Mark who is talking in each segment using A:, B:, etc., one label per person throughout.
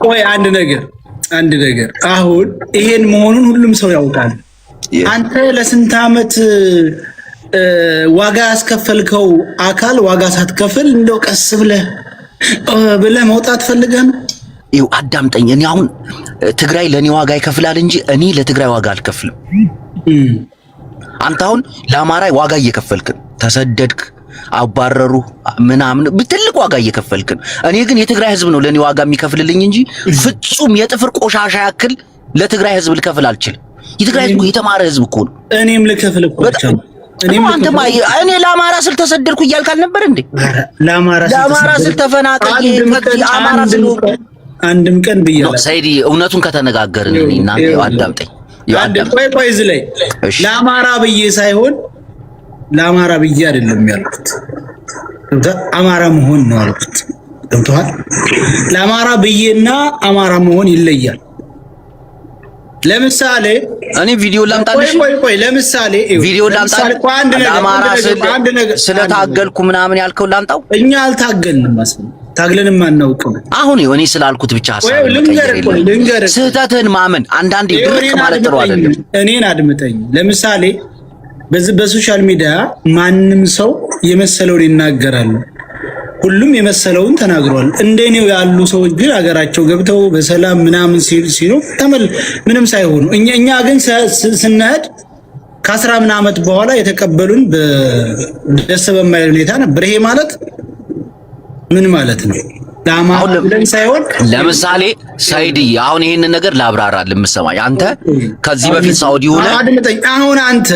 A: ቆይ አንድ ነገር አሁን ይሄን መሆኑን ሁሉም ሰው ያውቃል። አንተ ለስንት ዓመት ዋጋ ያስከፈልከው አካል ዋጋ ሳትከፍል እንደው ቀስ ብለህ መውጣት ፈልገህ ነው?
B: ይኸው አዳምጠኝ። እኔ አሁን ትግራይ ለኔ ዋጋ ይከፍላል እንጂ እኔ ለትግራይ ዋጋ አልከፍልም። አንተ አሁን ለአማራ ዋጋ እየከፈልክ ተሰደድክ፣ አባረሩ ምናምን ትልቅ ዋጋ እየከፈልክ። እኔ ግን የትግራይ ህዝብ ነው ለኔ ዋጋ የሚከፍልልኝ እንጂ ፍጹም የጥፍር ቆሻሻ ያክል ለትግራይ ህዝብ ልከፍል አልችልም። የትግራይ ህዝብ የተማረ ህዝብ እኮ ነው።
A: እኔም ልከፍል እኮ አልችልም።
B: እኔ ለአማራ ስል ተሰደድኩ እያልክ አልነበር እንዴ? ለአማራ ስል ተፈናቀይ አማራ ስል
A: አንድም ቀን ብያለሁ።
B: ሰይዲ እውነቱን ከተነጋገርን እኔ እና አዳምጠኝ።
A: ቆይ እዚህ ላይ ለአማራ ብዬ ሳይሆን ለአማራ ብዬ አይደለም ያልኩት፣ አማራ መሆን ነው ያልኩት። ገብቶሃል? ለአማራ ብዬና አማራ መሆን ይለያል። ለምሳሌ
B: እኔ ቪዲዮ ላምጣልሽ።
A: ቆይ ለምሳሌ
B: ቪዲዮ ላምጣልሽ። ለአማራ ስለታገልኩ ምናምን ያልከው ላምጣው።
A: እኛ አልታገልንም መስሎኝ ታግለንም አናውቅም።
B: አሁን እኔ ስላልኩት ብቻ ሐሳብ ልንገር። ስህተትን ማመን አንዳንዴ ድርቅ ማለት ጥሩ አይደለም።
A: እኔን አድምጠኝ። ለምሳሌ በሶሻል ሚዲያ ማንም ሰው የመሰለውን ይናገራል። ሁሉም የመሰለውን ተናግሯል። እንደኔው ያሉ ሰዎች ግን አገራቸው ገብተው በሰላም ምናምን ሲሉ ምንም ሳይሆኑ እኛ ግን ስንሄድ ከ10 ምናምን ዓመት በኋላ የተቀበሉን በደስ በማይል ሁኔታ ነበር። ይሄ ማለት ምን ማለት ነው? ለማውለም ሳይሆን
B: ለምሳሌ ሳይዲ አሁን ይሄንን ነገር ላብራራ ለምሰማኝ አንተ ከዚህ በፊት ሳውዲ ሆነ
A: አሁን አንተ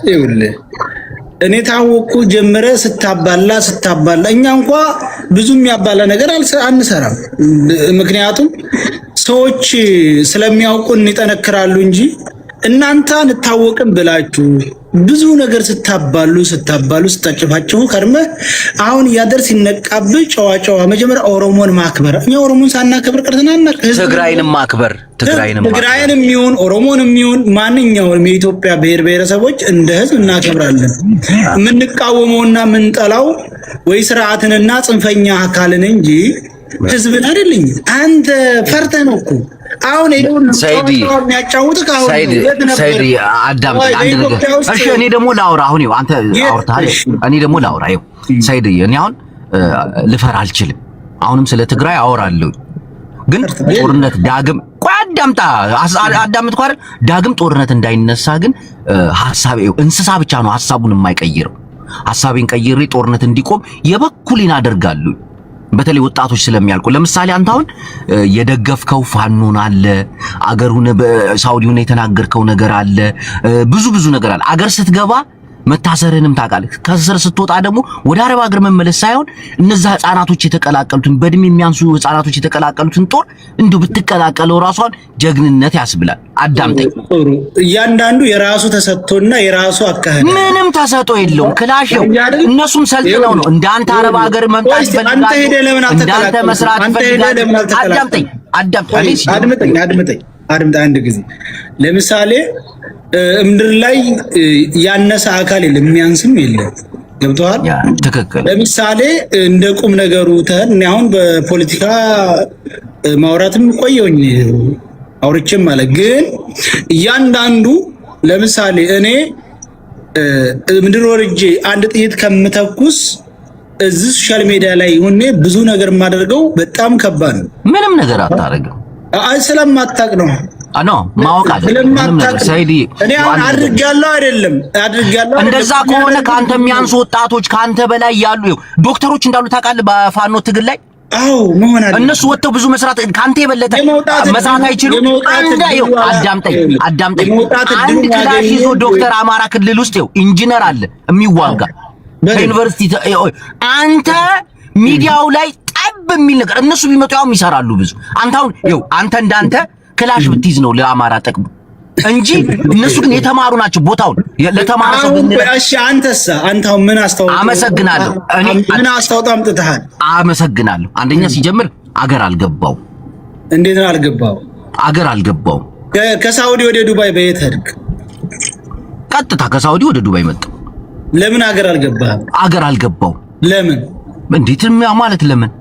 A: ይኸውልህ እኔ ታወቁ ጀምረ ስታባላ እኛ እንኳን ብዙም ያባላ ነገር አንሰራም። ምክንያቱም ሰዎች ስለሚያውቁን ይጠነክራሉ እንጂ እናንተ እንታወቅም ብላችሁ ብዙ ነገር ስታባሉ ስታጨፋጭፉ ከርመ አሁን ያደርስ ይነቃብህ። ጨዋ መጀመሪያ ኦሮሞን ማክበር። እኛ ኦሮሞን ሳናከብር ቀርተናል።
B: ትግራይንም ማክበር
A: ትግራይንም ይሁን ኦሮሞንም ይሁን ማንኛውንም የኢትዮጵያ ብሔር ብሔረሰቦች እንደ ህዝብ እናከብራለን። የምንቃወመውና የምንጠላው ወይ ስርዓትንና ጽንፈኛ አካልን እንጂ ህዝብን አይደለም። አንተ ፈርተህ ነው እኮ አሁን
B: ሳይዲ አዳምጠኝ አንድ ነገር እሺ። እኔ ደግሞ ላውራ አሁን ይኸው አንተ አውርተሃል። እኔ ደግሞ ላውራ ይኸው ሳይዲ እኔ አሁን ልፈራ አልችልም። አሁንም ስለ ትግራይ አወራለሁ፣ ግን ጦርነት ዳግም አዳምጥኩ አይደል? ዳግም ጦርነት እንዳይነሳ ግን ሐሳብ ይኸው እንስሳ ብቻ ነው ሐሳቡን የማይቀይረው። ሐሳቤን ቀይሬ ጦርነት እንዲቆም የበኩሌን አደርጋለሁ። በተለይ ወጣቶች ስለሚያልቁ ለምሳሌ አንተ አሁን የደገፍከው ፋኖን አለ፣ አገሩን በሳውዲውን የተናገርከው ነገር አለ፣ ብዙ ነገር አለ። አገር ስትገባ መታሰርንም ታውቃለህ። ከስር ስትወጣ ደግሞ ወደ አረብ አገር መመለስ ሳይሆን እነዛ ህፃናቶች የተቀላቀሉትን በእድሜ የሚያንሱ ህፃናቶች የተቀላቀሉትን ጦር እንዲሁ ብትቀላቀለው ራሷን ጀግንነት ያስብላል። አዳምጠኝ።
A: እያንዳንዱ የራሱ ተሰጥቶና የራሱ አካሄድ
B: ምንም ተሰጥቶ የለውም። ክላሽው እነሱም ሰልጥነው ነው እንዳንተ አረብ አገር መምጣት ይፈልጋሉ።
A: አንተ ሄደህ ለምን አትቀላቀልም?
B: እንዳንተ መስራት ይፈልጋሉ።
A: አድምጠኝ አንድ ጊዜ ለምሳሌ ምድር ላይ ያነሰ አካል የለም፣ የሚያንስም የለም። ገብቶሃል?
B: ትክክል።
A: ለምሳሌ እንደ ቁም ነገሩ እኔ አሁን በፖለቲካ ማውራትም ቆየሁኝ አውርቼም ማለት ግን እያንዳንዱ ለምሳሌ እኔ ምድር ወርጄ አንድ ጥይት ከምተኩስ እዚህ ሶሻል ሚዲያ ላይ ሆኜ ብዙ ነገር የማደርገው በጣም ከባድ ነው።
B: ምንም ነገር አታደርግም።
A: ስለማታውቅ ነው
B: ማወቅ አይደለም ሳይዲ።
A: እኔ አድርጋለሁ አይደለም።
B: እንደዛ ከሆነ ካንተ የሚያንሱ ወጣቶች ካንተ በላይ ያሉ ዶክተሮች እንዳሉ ታውቃለህ በፋኖ ትግል ላይ።
A: አዎ መሆን አይደለም።
B: እነሱ ወጥተው ብዙ መስራት ካንተ የበለጠ መስራት አይችሉም። አዳምጠኝ። አንድ ክላሽ ይዞ ዶክተር አማራ ክልል ውስጥ ኢንጂነር አለ የሚዋጋ ዩኒቨርሲቲ። አንተ ሚዲያው ላይ ጠብ የሚል ነገር እነሱ ቢመጡ ያው ይሰራሉ ብዙ። አንተ እንዳንተ ክላሽ ብትይዝ ነው ለአማራ ጥቅም እንጂ እነሱ ግን የተማሩ ናቸው። ቦታውን ለተማረ ሰው ግን
A: እሺ። አንተው ምን አስተዋውቀው?
B: አመሰግናለሁ። እኔ
A: ምን አስተዋውቀው አምጥተሃል?
B: አመሰግናለሁ። አንደኛ ሲጀምር አገር አልገባው።
A: እንዴት ነው አልገባው?
B: አገር አልገባው።
A: ከሳውዲ ወደ ዱባይ በየት ሄድክ?
B: ቀጥታ ከሳውዲ ወደ ዱባይ መጣሁ።
A: ለምን አገር አልገባህም?
B: አገር አልገባው።
A: ለምን?
B: እንዴት ማለት ለምን?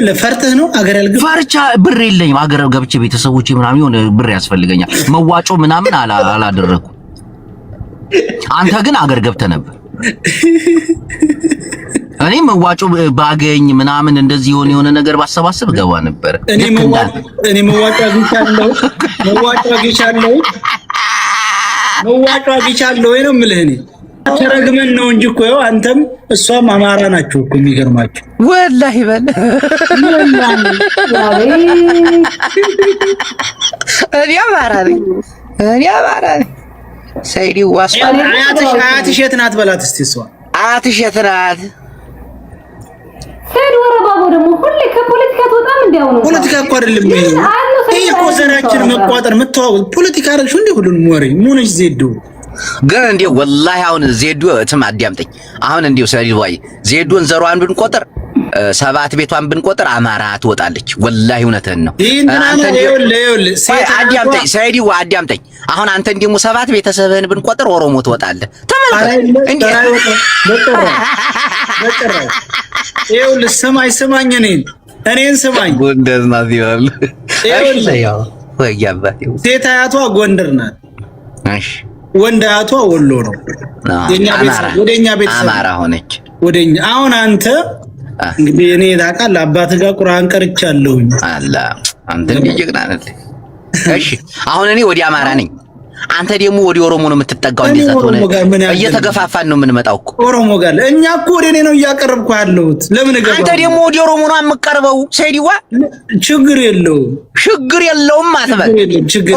A: ለፈርተህ ነው አገር ያልገባ
B: ፈርቻ ብር የለኝም አገር ገብቼ ቤተሰቦቼ ምናምን የሆነ ብር ያስፈልገኛል መዋጮ ምናምን አላደረኩም አንተ ግን አገር ገብተህ ነበር እኔ መዋጮ ባገኝ ምናምን እንደዚህ የሆነ ነገር ባሰባስብ ገባ ነበር
A: እኔ መዋጮ አግኝቻለሁ ወይ ነው የምልህ እኔ ተረግመን ነው እንጂ እኮ አንተም እሷም አማራ ናቸው እኮ የሚገርማቸው
C: ወላሂ በል እኔ አማራ ነኝ ሰይዲ ዋስፋል
A: አያትሽ የት ናት በላት እስቲ እሷ
C: አያትሽ የት ናት
D: ሰይድ ወረባቦ ደግሞ ሁሌ ከፖለቲካ ተወጣም እንዲያው ነው
A: ፖለቲካ እኮ አይደለም ይሄ እኮ ዘራችን መቋጠር መተዋወቅ ፖለቲካ አይደልሽ እንዴ ሁሉንም ወሬ ሙነሽ ዜዶ
C: ግን እንዴ ወላሂ አሁን ዜዶ እትም አዳምጠኝ አሁን እንዴው ሰይድ ወይ ዜዶን ዘሯን ብንቆጥር ሰባት ቤቷን ብንቆጥር አማራ ትወጣለች ወላሂ እውነትህን ነው
A: አንተ
C: አዳምጠኝ ሰይድ ወይ አዳምጠኝ አሁን አንተ እንደሞ ሰባት ቤተሰብህን ብንቆጥር ኦሮሞ ትወጣለህ ተመልከት እንዴ
A: በቀረ ይኸውልህ ስማኝ እኔን ስማኝ
C: ጎንደር ናት ይላል እሺ ያው ወይ አባቴ ሴት
A: አያቷ ጎንደር ናት
C: እሺ
A: ወንድ አያቷ ወሎ ነው ወደኛ ቤተሰብ
C: አማራ ሆነች
A: ወደኛ አሁን አንተ እንግዲህ እኔ ታውቃለህ አባትህ ጋር ቁርአን ቀርቻለሁኝ
C: አላ አንተ እንዲጀግና ነህ እሺ አሁን እኔ ወዲ አማራ ነኝ አንተ ደግሞ ወዲ ኦሮሞ ነው የምትጠጋው እንደዛ ሆነ እየተገፋፋን ነው የምንመጣው እኮ
A: ኦሮሞ ጋር እኛ እኮ ወደ እኔ ነው እያቀረብኩ ያለሁት ለምን ገባ
C: አንተ ደግሞ ወዲ ኦሮሞ ነው የምትቀርበው ሰይዲዋ
A: ችግር የለውም
C: አትበል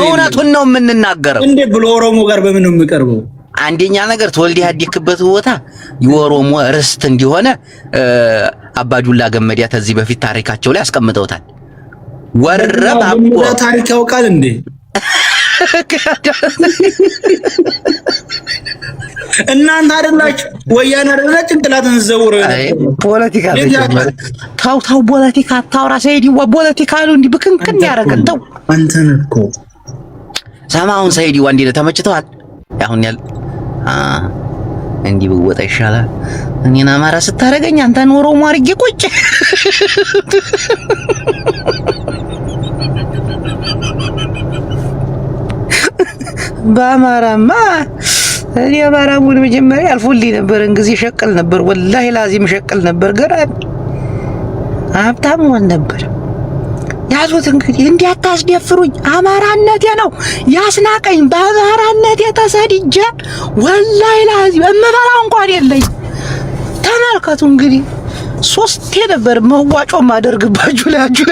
C: እውነቱን ነው የምንናገረው
A: እንዴ ብሎ ኦሮሞ ጋር በምን ነው የምቀርበው
C: አንደኛ ነገር ተወልደ ያደክበት ቦታ የኦሮሞ ርስት እንዲሆነ አባዱላ ገመዲያ ተዚህ በፊት ታሪካቸው ላይ አስቀምጠውታል ወረብ አቦ
A: ታሪክ ያውቃል እንዴ እናንተ አይደላችሁ ወያኔ አይደላችሁ ጭንቅላትን ዘውረው
C: ፖለቲካ ታው ፖለቲካ ታውራ ሰይዲ ፖለቲካ ነው እንዲ ብክንክን ያረጋል ተው
A: አንተን እኮ
C: ሰማውን ሰይዲ ወንዲ ተመችተዋል አሁን ያል እንዲ ብወጣ ይሻላል እኔና አማራ ስታረገኝ አንተን ኦሮሞ አርጌ ቁጭ በአማራማ እኔ አማራውን መጀመሪያ አልፎልኝ ነበር እንግዲህ ሸቀል ነበር ወላሂ ላዚም ሸቀል ነበር ገራም ሀብታም ሆን ነበር ያዙት እንግዲህ እንዲያታስደፍሩኝ አማራነቴ ነው ያስናቀኝ በአማራነቴ ተሰድጄ ወላሂ ላዚም እምበላው እንኳን የለኝ ተመልከቱ እንግዲህ ሶስቴ ነበር መዋጮ ማደርግባችሁ ላችሁ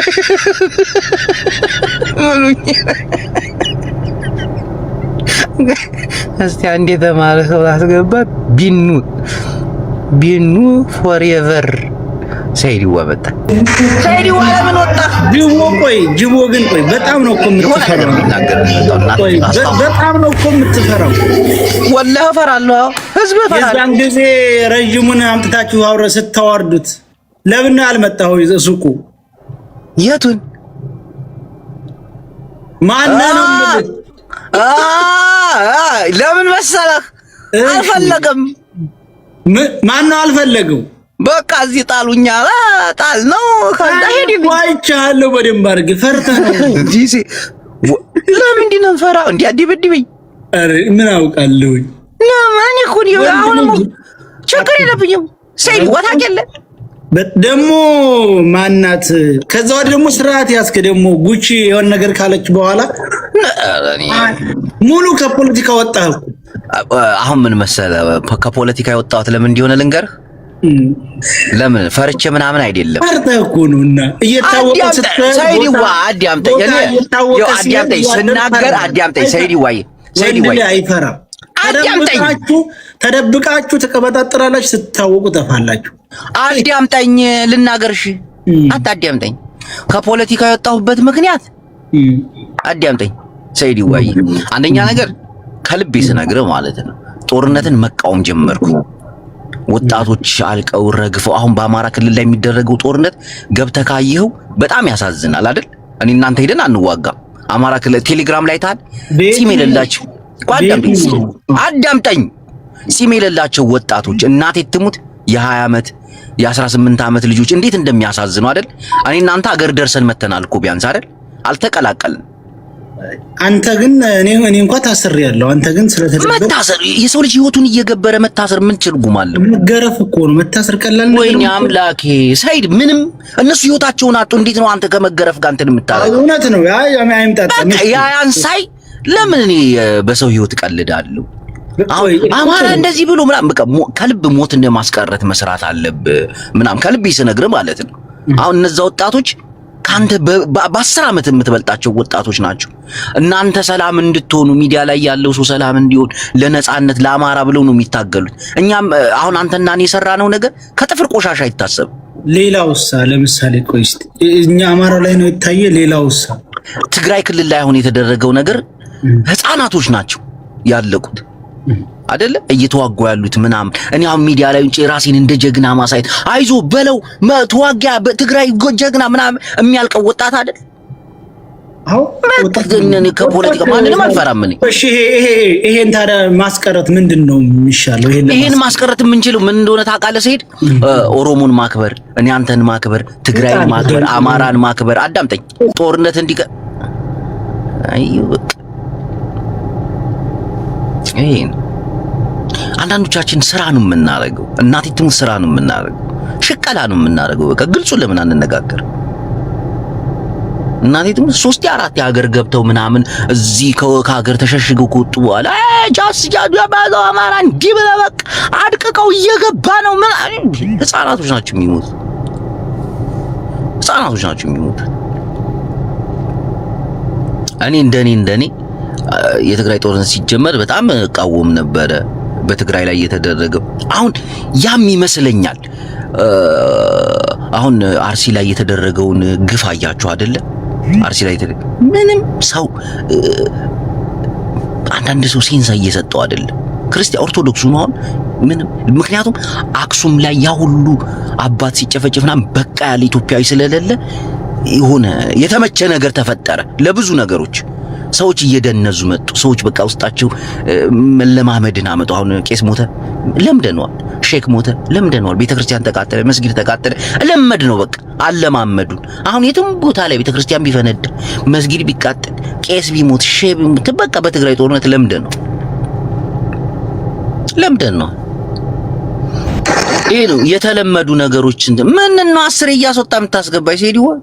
C: እስቲ አንዴ ተማረ ሰው አስገባ ቢኑ ፎርኤቨር ሰይዲዋ መጣ ሰይዲዋ ለምን ወጣ
A: ጅቦ ግን በጣም ነው እኮ የምትፈራው በጣም ነው እኮ የምትፈራው
C: ወላሂ እፈራለሁ ህዝብ እፈራለሁ
A: የዛን ጊዜ ረጅሙን አምጥታችሁ አውረ ስታወርዱት ለምን አልመጣው ሱቁ
C: የቱን
A: ማነው
C: ለምን መሰለህ አልፈለገም
A: ማነው አልፈለገው በቃ
C: እዚህ ጣሉኛ ጣል ነው ከዛ ሄድ
A: ዋይቻለሁ በደንብ አድርግ ፈርተህ ነው
C: ዲሲ ለምንድን ነው ፈራው እንዴ አዲበድብኝ
A: አረ ምን አውቃለሁ
C: ለማን ይሁን አሁን ችግር የለብኝም ሰይድ ወታከለ
A: ደግሞ ማናት ከዛ ወደ ደግሞ ስርዓት ያስከ ደግሞ ጉቺ የሆነ ነገር ካለች በኋላ ሙሉ ከፖለቲካ ወጣህ
C: አሁን ምን መሰለህ ከፖለቲካ የወጣሁት ለምን እንደሆነ ልንገርህ ለምን ፈርቼ ምናምን አይደለም
A: ፈርተህ እኮ ነውና እየታወቀ
C: ሰይዲዋ አዳምጠኝ አዳምጠኝ ስናገር አዳምጠኝ ሰይዲዋ
A: አይፈራም ተደብቃችሁ ተቀበጣጥራላችሁ ስትታወቁ ተፋላችሁ
C: አዳምጠኝ ልናገርሽ አታዳምጠኝ ከፖለቲካ የወጣሁበት ምክንያት አዳምጠኝ ሰይዲዋ አንደኛ ነገር ከልቤ ስነግርህ ማለት ነው ጦርነትን መቃወም ጀመርኩ ወጣቶች አልቀው ረግፈው አሁን በአማራ ክልል ላይ የሚደረገው ጦርነት ገብተህ ካየኸው በጣም ያሳዝናል አይደል እኔ እናንተ ሄደን አንዋጋም አማራ ክልል ቴሌግራም ላይ ታል ሲም የሌላቸው አዳምጠኝ ሲም የሌላቸው ወጣቶች እናቴ ትሙት
B: የ20 ዓመት የ18 ዓመት ልጆች እንዴት እንደሚያሳዝኑ አይደል? እኔ እናንተ አገር ደርሰን መተናል እኮ ቢያንስ አይደል? አልተቀላቀልን።
A: አንተ ግን እኔ እንኳን ታስሬያለሁ። አንተ ግን ስለተደረገ
B: መታሰር የሰው ልጅ ህይወቱን እየገበረ መታሰር ምን ትርጉም አለው?
A: መገረፍ እኮ ነው መታሰር ቀላል ነው።
B: ወይኔ አምላኬ ሰይድ ምንም እነሱ ህይወታቸውን አጡ። እንዴት ነው አንተ ከመገረፍ ጋር እንትን የምታረገው?
A: እውነት ነው።
B: ያን ሳይ ለምን እኔ በሰው ህይወት ቀልዳለሁ? አሁን አማራ እንደዚህ ብሎ ምናምን በቃ ከልብ ሞት እንደማስቀረት መስራት አለብህ ምናምን ከልብ ይስነግር ማለት ነው። አሁን እነዛ ወጣቶች ካንተ በ10 ዓመት የምትበልጣቸው ወጣቶች ናቸው። እናንተ ሰላም እንድትሆኑ ሚዲያ ላይ ያለው ሰው ሰላም እንዲሆን ለነጻነት ለአማራ ብለው ነው የሚታገሉት። እኛም አሁን አንተና እኔ የሰራነው ነገር ከጥፍር ቆሻሻ አይታሰብ።
A: ሌላውሳ ለምሳሌ ቆይስ እኛ አማራ ላይ ነው የታየ። ሌላውሳ
B: ትግራይ ክልል ላይ አሁን የተደረገው ነገር ህፃናቶች ናቸው ያለቁት አይደለ? እየተዋጉ ያሉት ምናምን እኔ አሁን ሚዲያ ላይ እንጂ ራሴን እንደ ጀግና ማሳየት አይዞ በለው ተዋጊያ በትግራይ ጀግና ምናምን የሚያልቀው ወጣት አይደል?
A: አው
B: ወጣት ከፖለቲካ ማንንም አልፈራም እኔ።
A: እሺ ይሄን ታዲያ ማስቀረት ምንድነው የሚሻለው?
B: ይሄን ማስቀረት የምንችለው ምን እንደሆነ ታውቃለህ ሰይድ? ኦሮሞን ማክበር፣ እኔ አንተን ማክበር፣ ትግራይን ማክበር፣ አማራን ማክበር። አዳምጠኝ። ጦርነት እንዲቀ ይሄን አንዳንዶቻችን ስራ ነው የምናረገው። እናቲቱም ስራ ነው የምናረገው፣ ሽቀላ ነው የምናረገው። በቃ ግልጹን ለምን አንነጋገር? እናቲቱም 3 4 የሀገር ገብተው ምናምን እዚህ ከሀገር ተሸሽገው ከወጡ በኋላ ጃስ ያባለው አማራን ዲብለ በቃ አድቅቀው እየገባ ነው። ህፃናቶች ናቸው የሚሞቱ፣ ህፃናቶች ናቸው የሚሞቱ። እኔ እንደኔ የትግራይ ጦርነት ሲጀመር በጣም ቃወም ነበረ በትግራይ ላይ የተደረገው። አሁን ያም ይመስለኛል አሁን አርሲ ላይ የተደረገውን ግፍ አያችሁ አይደለ? አርሲ ላይ ምንም ሰው አንዳንድ ሰው ሴንሳ እየሰጠው አይደለ? ክርስቲያን ኦርቶዶክሱ ነው አሁን ምንም። ምክንያቱም አክሱም ላይ ያ ሁሉ አባት ሲጨፈጨፍና በቃ ያለ ኢትዮጵያዊ ስለሌለ የሆነ የተመቸ ነገር ተፈጠረ ለብዙ ነገሮች። ሰዎች እየደነዙ መጡ። ሰዎች በቃ ውስጣቸው መለማመድን አመጡ። አሁን ቄስ ሞተ ለምደነዋል፣ ሼክ ሞተ ለምደነዋል፣ ቤተክርስቲያን ተቃጠለ፣ መስጊድ ተቃጠለ ለመድ ነው በቃ አለማመዱን። አሁን የትም ቦታ ላይ ቤተክርስቲያን ቢፈነዳ፣ መስጊድ ቢቃጠል፣ ቄስ ቢሞት፣ ሼክ ቢሞት በቃ በትግራይ ጦርነት ለምደነው ይሄ ነው የተለመዱ ነገሮች። ምን ነው 10 እያስወጣ የምታስገባይ ሲሄድ ይሆን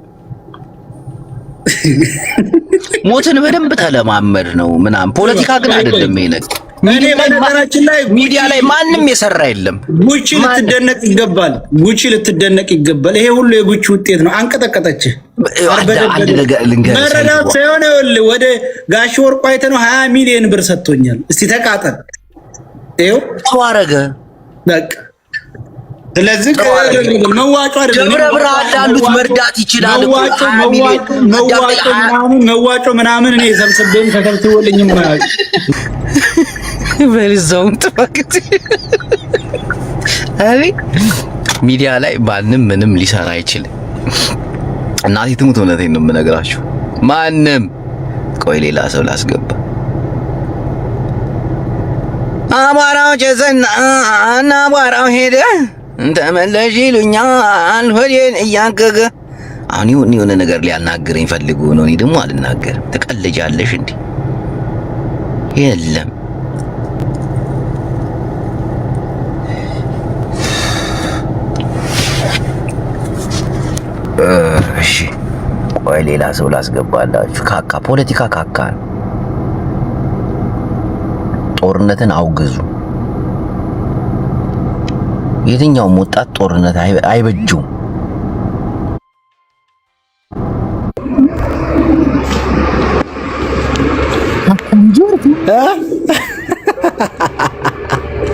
B: ሞትን በደንብ ተለማመድ ነው ምናምን። ፖለቲካ ግን አይደለም ይሄ ነገር። ሚዲያ ላይ ማንም የሰራ የለም።
A: ጉቺ ልትደነቅ ይገባል። ይሄ ሁሉ የጉቺ ውጤት ነው። አንቀጠቀጠች
B: አንድ ነገር ልንገርህ፣
A: መረዳት ሳይሆን ወደ ጋሽ ወርቁ አይተህ ነው 20 ሚሊዮን ብር ሰጥቶኛል። እስቲ ተቃጠል። ይኸው
B: ተዋረገ በቃ።
A: ስለዚህ መዋጮ አይደለም
B: ደብረ ብርሃን ላሉት መርዳት ይችላል።
A: መዋጮ ምናምን እኔ ሰብስቤም ተከልትወልኝ ማለት
C: በልዛውም ጥፋት
B: ሚዲያ ላይ ማንም ምንም ሊሰራ አይችልም። እናቴ ትሙት እውነቴን ነው የምነግራችሁ። ማንም ቆይ ሌላ ሰው ላስገባ። አማራው ጀዘና አማራው ሄደ ተመለሽ ይሉኛል ሆዴን እያገገ። አሁን የሆነ ነገር ሊያናግረኝ ፈልጎ ነው። እኔ ደግሞ አልናገርም። ትቀልጃለሽ እንዴ? የለም እሺ ቆይ ሌላ ሰው ላስገባላችሁ። ካካ ፖለቲካ ካካ ነው። ጦርነትን አውግዙ። የትኛውም ወጣት ጦርነት አይበጁም።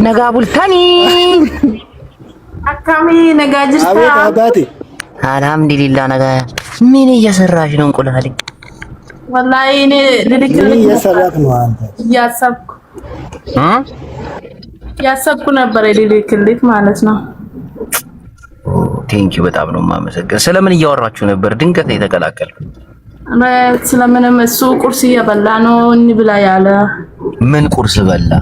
B: ነጋ ቡልታኒ
E: አካሚ ነጋ ጅርታ
A: አባቴ
B: አልሐምዱሊላህ። ነጋ ምን እየሰራሽ ነው? እንቁላሌ
E: ወላሂ እኔ ልልክልኝ
A: እየሰራክ ነው አንተ?
E: ያሰብኩ ነበር ልልክልኝ ማለት ነው።
B: ቴንኪው በጣም ነው የማመሰግነው። ስለምን እያወራችሁ ነበር? ድንገት ነው የተቀላቀልኩት።
E: ስለምንም እሱ ቁርስ እየበላ ነው እንብላ ያለ።
B: ምን ቁርስ በላ?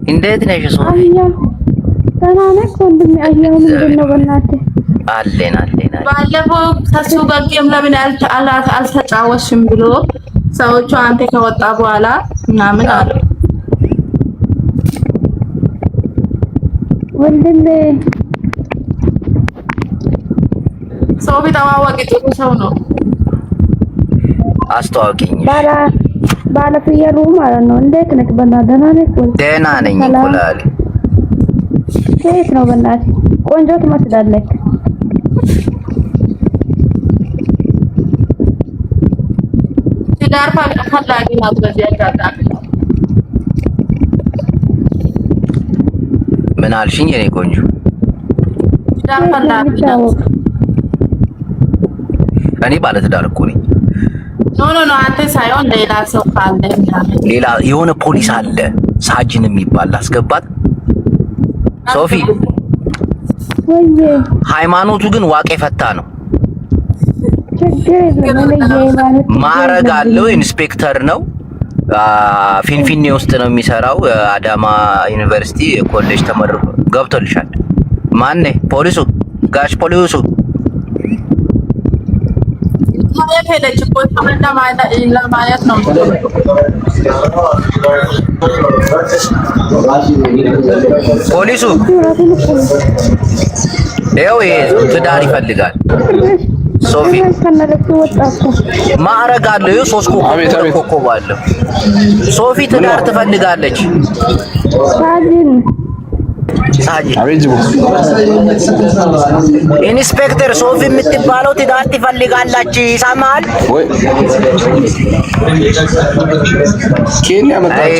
B: እንዴት ነሽ ሶፊ?
F: ተናነቅ ወንድሜ አየሁ ምንድን ነው በእናትህ
B: አለን
E: ባለፈው ከሱ ጋር ጌም ለምን አልተጫወትሽም ብሎ ሰዎቹ አንተ ከወጣ በኋላ ምናምን አሉ።
F: ወንድሜ
E: ሶፊ ተዋዋቂ ጥሩ ሰው ነው።
B: አስተዋውቂኝ።
F: ባለ ፍየሉ ማለት ነው። እንዴት ነህ? በእናትህ ደህና ነህ?
B: ደህና ነኝ። እንቁላል
F: ከየት ነው በእናትህ? ቆንጆ ትመስላለህ።
E: ትዳር ፈላጊ ናት። በዚህ አጋጣሚ
B: ምን አልሽኝ? የኔ ቆንጆ
E: ትዳር ፈላጊ ናት።
B: እኔ ባለ ትዳር እኮ ነኝ።
E: ኖ አንተ ሳይሆን ሌላ ሰው ካለ
B: ሌላ የሆነ ፖሊስ አለ ሳጅን የሚባል አስገባት። ሶፊ ሃይማኖቱ ግን ዋቄ ፈታ ነው። ማዕረግ አለው። ኢንስፔክተር ነው። ፊንፊኔ ውስጥ ነው የሚሰራው። አዳማ ዩኒቨርሲቲ ኮሌጅ ተመርቆ ገብቶልሻል። ማን ፖሊሱ? ጋሽ ፖሊሱ
E: ለማየት ነው።
B: ፖሊሱ ይኸው ትዳር ይፈልጋል። ሶፊ ማዕረግ አለው። ሶስት ኮከብ አለው። ሶፊ ትዳር ትፈልጋለች። ኢንስፔክተር ሶፊ የምትባለው ትዳር ትፈልጋለች። ይሰማል?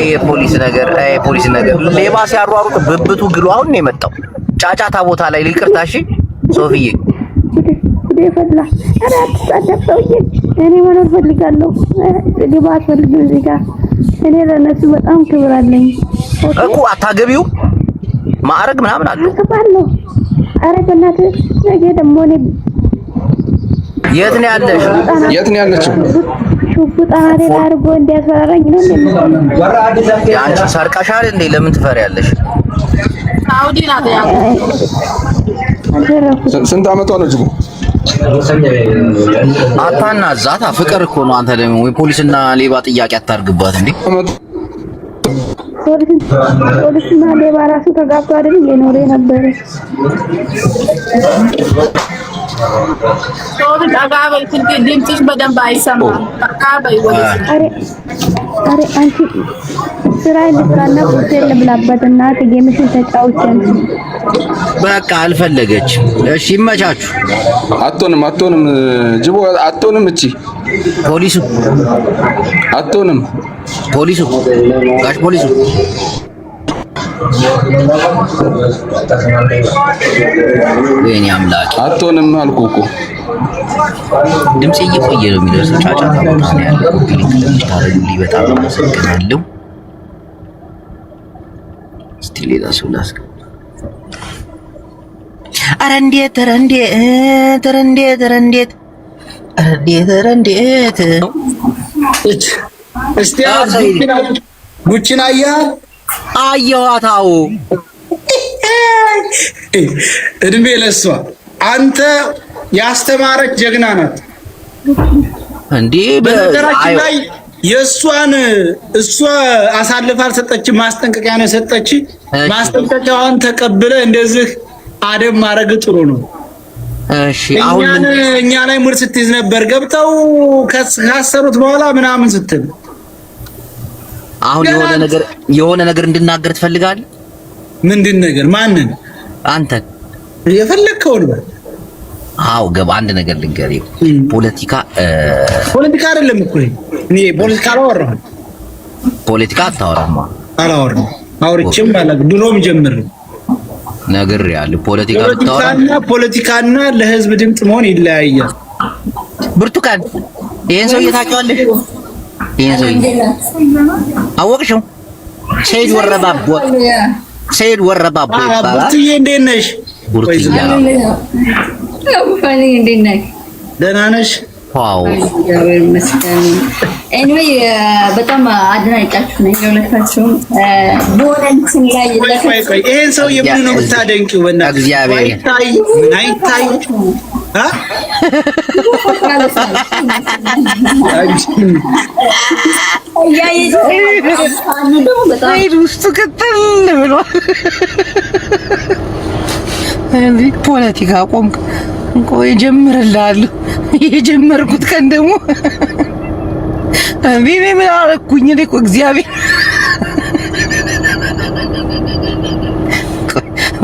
B: የፖሊስ ነገር ሌባ ሲያሯሩጥ ብብቱ ግሉ አሁን ነው የመጣው። ጫጫታ ቦታ ላይ ይቅርታ። እሺ ሶፊዬ
F: ፈላ እኔ መኖር ፈልጋለሁ። ሊባስ ፈልግ እዚህ ጋር እኔ ለነሱ በጣም ክብር አለኝ
B: እኮ። አታገቢው ማዕረግ ምናምን አለው።
F: አከባለሁ። ኧረ በእናትህ ነገ ደግሞ እኔ
B: የት ነው ያለችው?
F: ሹፉጣሪ አድርጎ እንዲያስፈራራኝ ነው እንዴ?
B: አንቺ ሰርቀሻል እንዴ? ለምን ትፈሪያለሽ?
E: ሳውዲ ናት ያ።
G: ስንት አመቷ ነው ጅቡ?
B: አታናዛታ። ፍቅር እኮ ነው። አንተ ደግሞ የፖሊስና ሌባ ጥያቄ አታርግባት እንዴ?
F: ፖሊስና ሌባ ራሱ ተጋብቶ አይደል እየኖረ ነበር።
E: ሶፊ ተጋባይ ትልቅ ድምፅሽ በደንብ አይሰማም። ተጋባይ ወይስ
F: አረ አንቺ ስራ ልትራና ቁጥር ለብላበትና ጌምሽን ተጫውተን
B: በቃ አልፈለገች። እሺ ይመቻችሁ።
G: አትሆንም ጅቦ አትሆንም። እቺ
B: ፖሊሱ
G: አትሆንም። ጋሽ ፖሊሱ
B: ወይኔ አምላክ
G: አትሆንም አልኩህ እኮ።
B: ድምጽ እየቆየ ነው የሚደርሰው። ጫጫታ ቦታ ነው ያለው። ክሊክ ለምታደርጉልኝ በጣም አመሰግናለሁ። እስቲ ሌላ ሰው ላስገባ። ኧረ እንዴት
A: እስቲ ጉቺን አየኋት። አዎ እድሜ ለሷ። አንተ ያስተማረች ጀግና ናት
B: እንዴ።
A: በነገራችን ላይ እሷ አሳልፋ አልሰጠችም። ማስጠንቀቂያ ነው የሰጠች። ማስጠንቀቂያዋን ተቀብለ እንደዚህ አደብ ማድረግ ጥሩ ነው።
B: እሺ አሁን
A: እኛ ላይ ሙድ ስትይዝ ነበር ገብተው ካሰሩት በኋላ ምናምን ስትል።
B: አሁን የሆነ ነገር እንድናገር ትፈልጋለህ?
A: ምንድን ነገር? ማንን?
B: አንተን
A: የፈለግከውን ነው።
B: አዎ ገባ። አንድ ነገር ልንገርህ። ፖለቲካ
A: አይደለም እኮ እኔ ፖለቲካ አላወራሁም።
B: ፖለቲካ አታወራማ?
A: አላወራሁም። አውርቼም አላውቅም። ድሮም ጀምር
B: ነግሬሃለሁ። ፖለቲካና
A: ለህዝብ ድምጽ መሆን ይለያያል።
B: ብርቱካን ይሄን ሰውዬ ታውቂዋለሽ? ይሄን ሰውዬ አወቅሽው? ሰይድ ወረባቦ ይባላል።
A: ቡርትዬ እንዴት ነሽ?
B: ቡርትዬ
A: ደህና ነሽ?
B: ዋው
H: ኤኒዌይ በጣም አድናቂያችሁ ነኝ ለሁለታችሁም። ቦረንትን ላይ
A: ይሄን ሰው የምን ነው የምታደንቂው? በእናትህ አይታይ ምን አይታይ
C: ውስጡ ቅጥል ብሏል። ፖለቲካ ቆምክ ቆይ ጀምርልሃለሁ። የጀመርኩት ቀን ደግሞ ቢቢ ምን አደረኩኝ እኔ እኮ እግዚአብሔር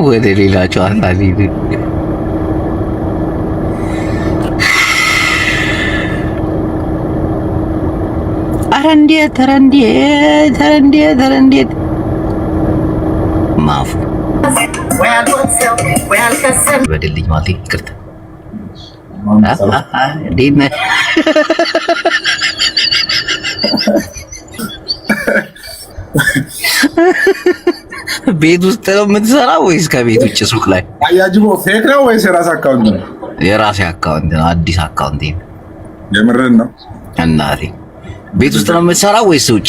C: ወደ ሌላ ጨዋታ ሊድ እንዴት ማፉ በድልኝ ማለት ይቅርታ እንዴት ነህ? ቤት ውስጥ ነው የምትሰራው ወይስ ከቤት ውጭ ሱቅ ላይ?
I: አያጅቦ ፌክ ነው ወይስ የራስ አካውንት ነው?
C: የራሴ አካውንት ነው፣ አዲስ አካውንት ነው።
I: የምርን ነው
C: እናቴ። ቤት ውስጥ ነው የምትሰራው ወይስ ውጭ?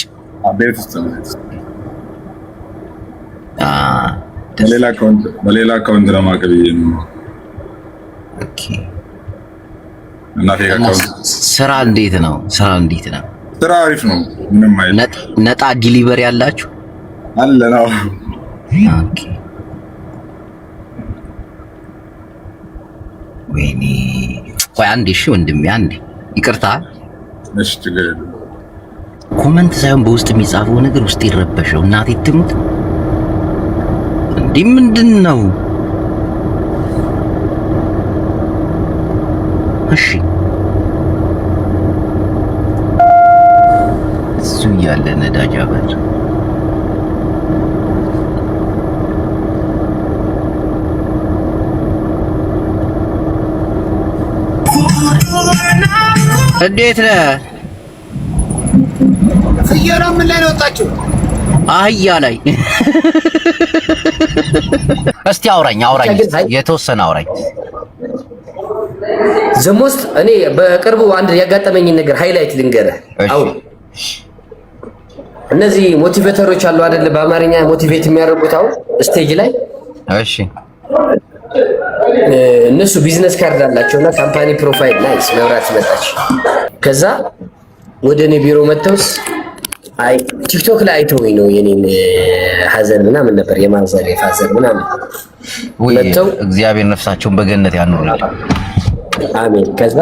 I: ቤት ውስጥ ነው። በሌላ አካውንት ነው ማቀብዬ ነው።
C: ኦኬ።
I: እና ፌክ አካውንት።
C: ስራ እንዴት ነው? ስራ
I: አሪፍ ነው። ምንም አይደል።
C: ነጣ ዲሊቨሪ ያላችሁ
I: አለ ነው።
C: ኦኬ። ወይኔ ቆይ አንዴ፣ እሺ ወንድሜ አንዴ ይቅርታ።
I: እሺ ችግር የለም።
C: ኮመንት ሳይሆን በውስጥ የሚጻፈው ነገር ውስጥ ይረበሸው። እናቴ ትሙት እንዴ! ምንድን ነው? እሺ እሱ ያለ ነዳጅ አበል እንዴት ነህ?
A: ፍየራ ምን ላይ ነው ወጣችሁ?
C: አህያ ላይ። እስቲ አውራኝ የተወሰነ አውራኝ።
J: ዘሞስት እኔ በቅርቡ አንድ ያጋጠመኝን ነገር ሃይላይት ልንገርህ። አሁን እነዚህ ሞቲቬተሮች አሉ አይደል? በአማርኛ ሞቲቬት የሚያደርጉት አሁን ስቴጅ ላይ
C: እሺ፣
J: እነሱ ቢዝነስ ካርድ አላቸውና ካምፓኒ ፕሮፋይል ናይስ መብራት መጣች። ከዛ ወደ እኔ ቢሮ መተውስ አይ ቲክቶክ ላይ አይተውኝ ነው የኔን ሀዘን ምናምን ነበር የማዘር የፋዘር ምናምን መተው
C: እግዚአብሔር ነፍሳቸውን በገነት ያኑርልኝ።
J: አሜን። ከዛ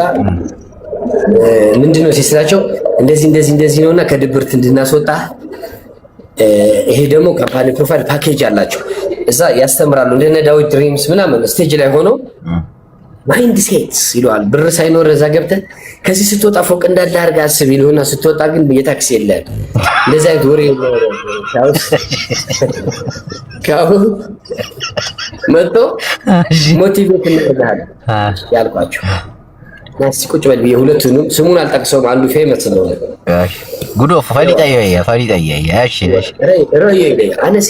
J: ምንድነው ሲስላቸው እንደዚህ ነውና ከድብርት እንድናስወጣ ይሄ ደግሞ ካምፓኒ ፕሮፋይል ፓኬጅ አላቸው። እዛ ያስተምራሉ እንደነ ዳዊት ድሪምስ ምናምን ስቴጅ ላይ ሆኖ ማይንድ ሴትስ ይለዋል። ብር ሳይኖር እዛ ገብተህ ከዚህ ስትወጣ ፎቅ እንዳለ አድርገህ አስብ ይሉና ስትወጣ ግን የታክሲ የለም። እንደዛ አይነት ወሬ ካው መጥቶ ሞቲቬት እናደርጋለን ያልኳቸው ናስ ቁጭ በል የሁለቱንም ስሙን አልጠቅሰውም። አንዱ ፌመስ ነው
C: ጉዶ ፈሊጣየ እሺ
J: ረይ አነሲ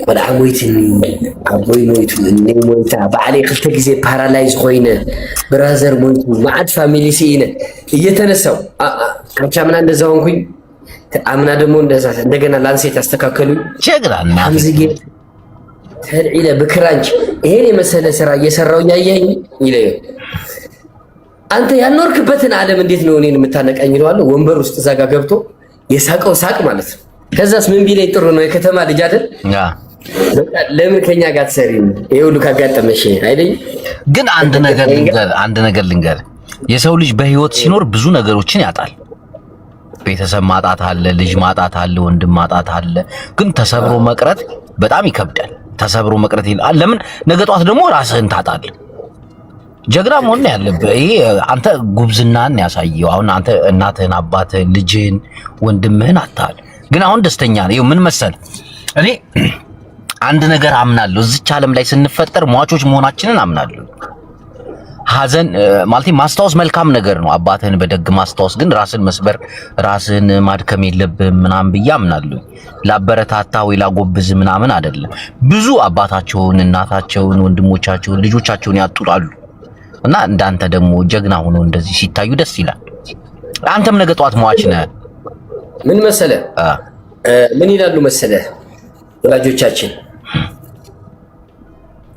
J: ወደ አሞይትን አቦይ ሞይቱ እኔ ሞይታ ባዓለይ ክልተ ጊዜ ፓራላይዝ ኮይነ ብራዘር ሞይቱ ማዓድ ፋሚሊ ሲኢነ እየተነሳው ካቻምና እንደዛ ሆንኩኝ። አምና ደግሞ እንደገና ላንሴት አስተካከሉ
C: ቸግራና
J: አምዝጌ ተልዒለ ብክራንች ይሄን የመሰለ ስራ እየሰራው ያያኝ ይለኝ። አንተ ያልኖርክበትን ዓለም እንዴት ነው እኔን የምታነቃኝ? ይለዋለሁ። ወንበር ውስጥ እዛ ጋር ገብቶ የሳቀው ሳቅ ማለት ነው። ከዛስ ምን ቢለኝ ጥሩ ነው የከተማ ልጅ አይደል? ለምን ከኛ ጋር ትሰሪም? ይሄ ሁሉ ካጋጠመሽ አይደል?
C: ግን አንድ ነገር ልንገር፣ የሰው ልጅ በህይወት ሲኖር ብዙ ነገሮችን ያጣል። ቤተሰብ ማጣት አለ፣ ልጅ ማጣት አለ፣ ወንድም ማጣት አለ። ግን ተሰብሮ መቅረት በጣም ይከብዳል። ተሰብሮ መቅረት ይላል። ለምን ነገ ጧት ደግሞ ራስህን ታጣለህ። ጀግና መሆን ያለብህ ይሄ አንተ ጉብዝናን ያሳየው። አሁን አንተ እናትህን፣ አባትህን፣ ልጅህን፣ ወንድምህን አጣል። ግን አሁን ደስተኛ ነህ። ምን መሰለህ እኔ አንድ ነገር አምናለሁ። እዚች ዓለም ላይ ስንፈጠር ሟቾች መሆናችንን አምናለሁ። ሀዘን ማለት ማስታወስ መልካም ነገር ነው። አባትህን በደግ ማስታወስ፣ ግን ራስን መስበር፣ ራስን ማድከም የለብህም ምናምን ብዬ አምናለሁ። ላበረታታ ወይ ላጎብዝ ምናምን አይደለም። ብዙ አባታቸውን፣ እናታቸውን፣ ወንድሞቻቸውን፣ ልጆቻቸውን ያጡታሉ እና እንዳንተ ደግሞ ጀግና ሆኖ እንደዚህ ሲታዩ ደስ ይላል።
B: አንተም ነገ ጧት ሟች ነህ።
J: ምን መሰለ ምን ይላሉ መሰለ ወላጆቻችን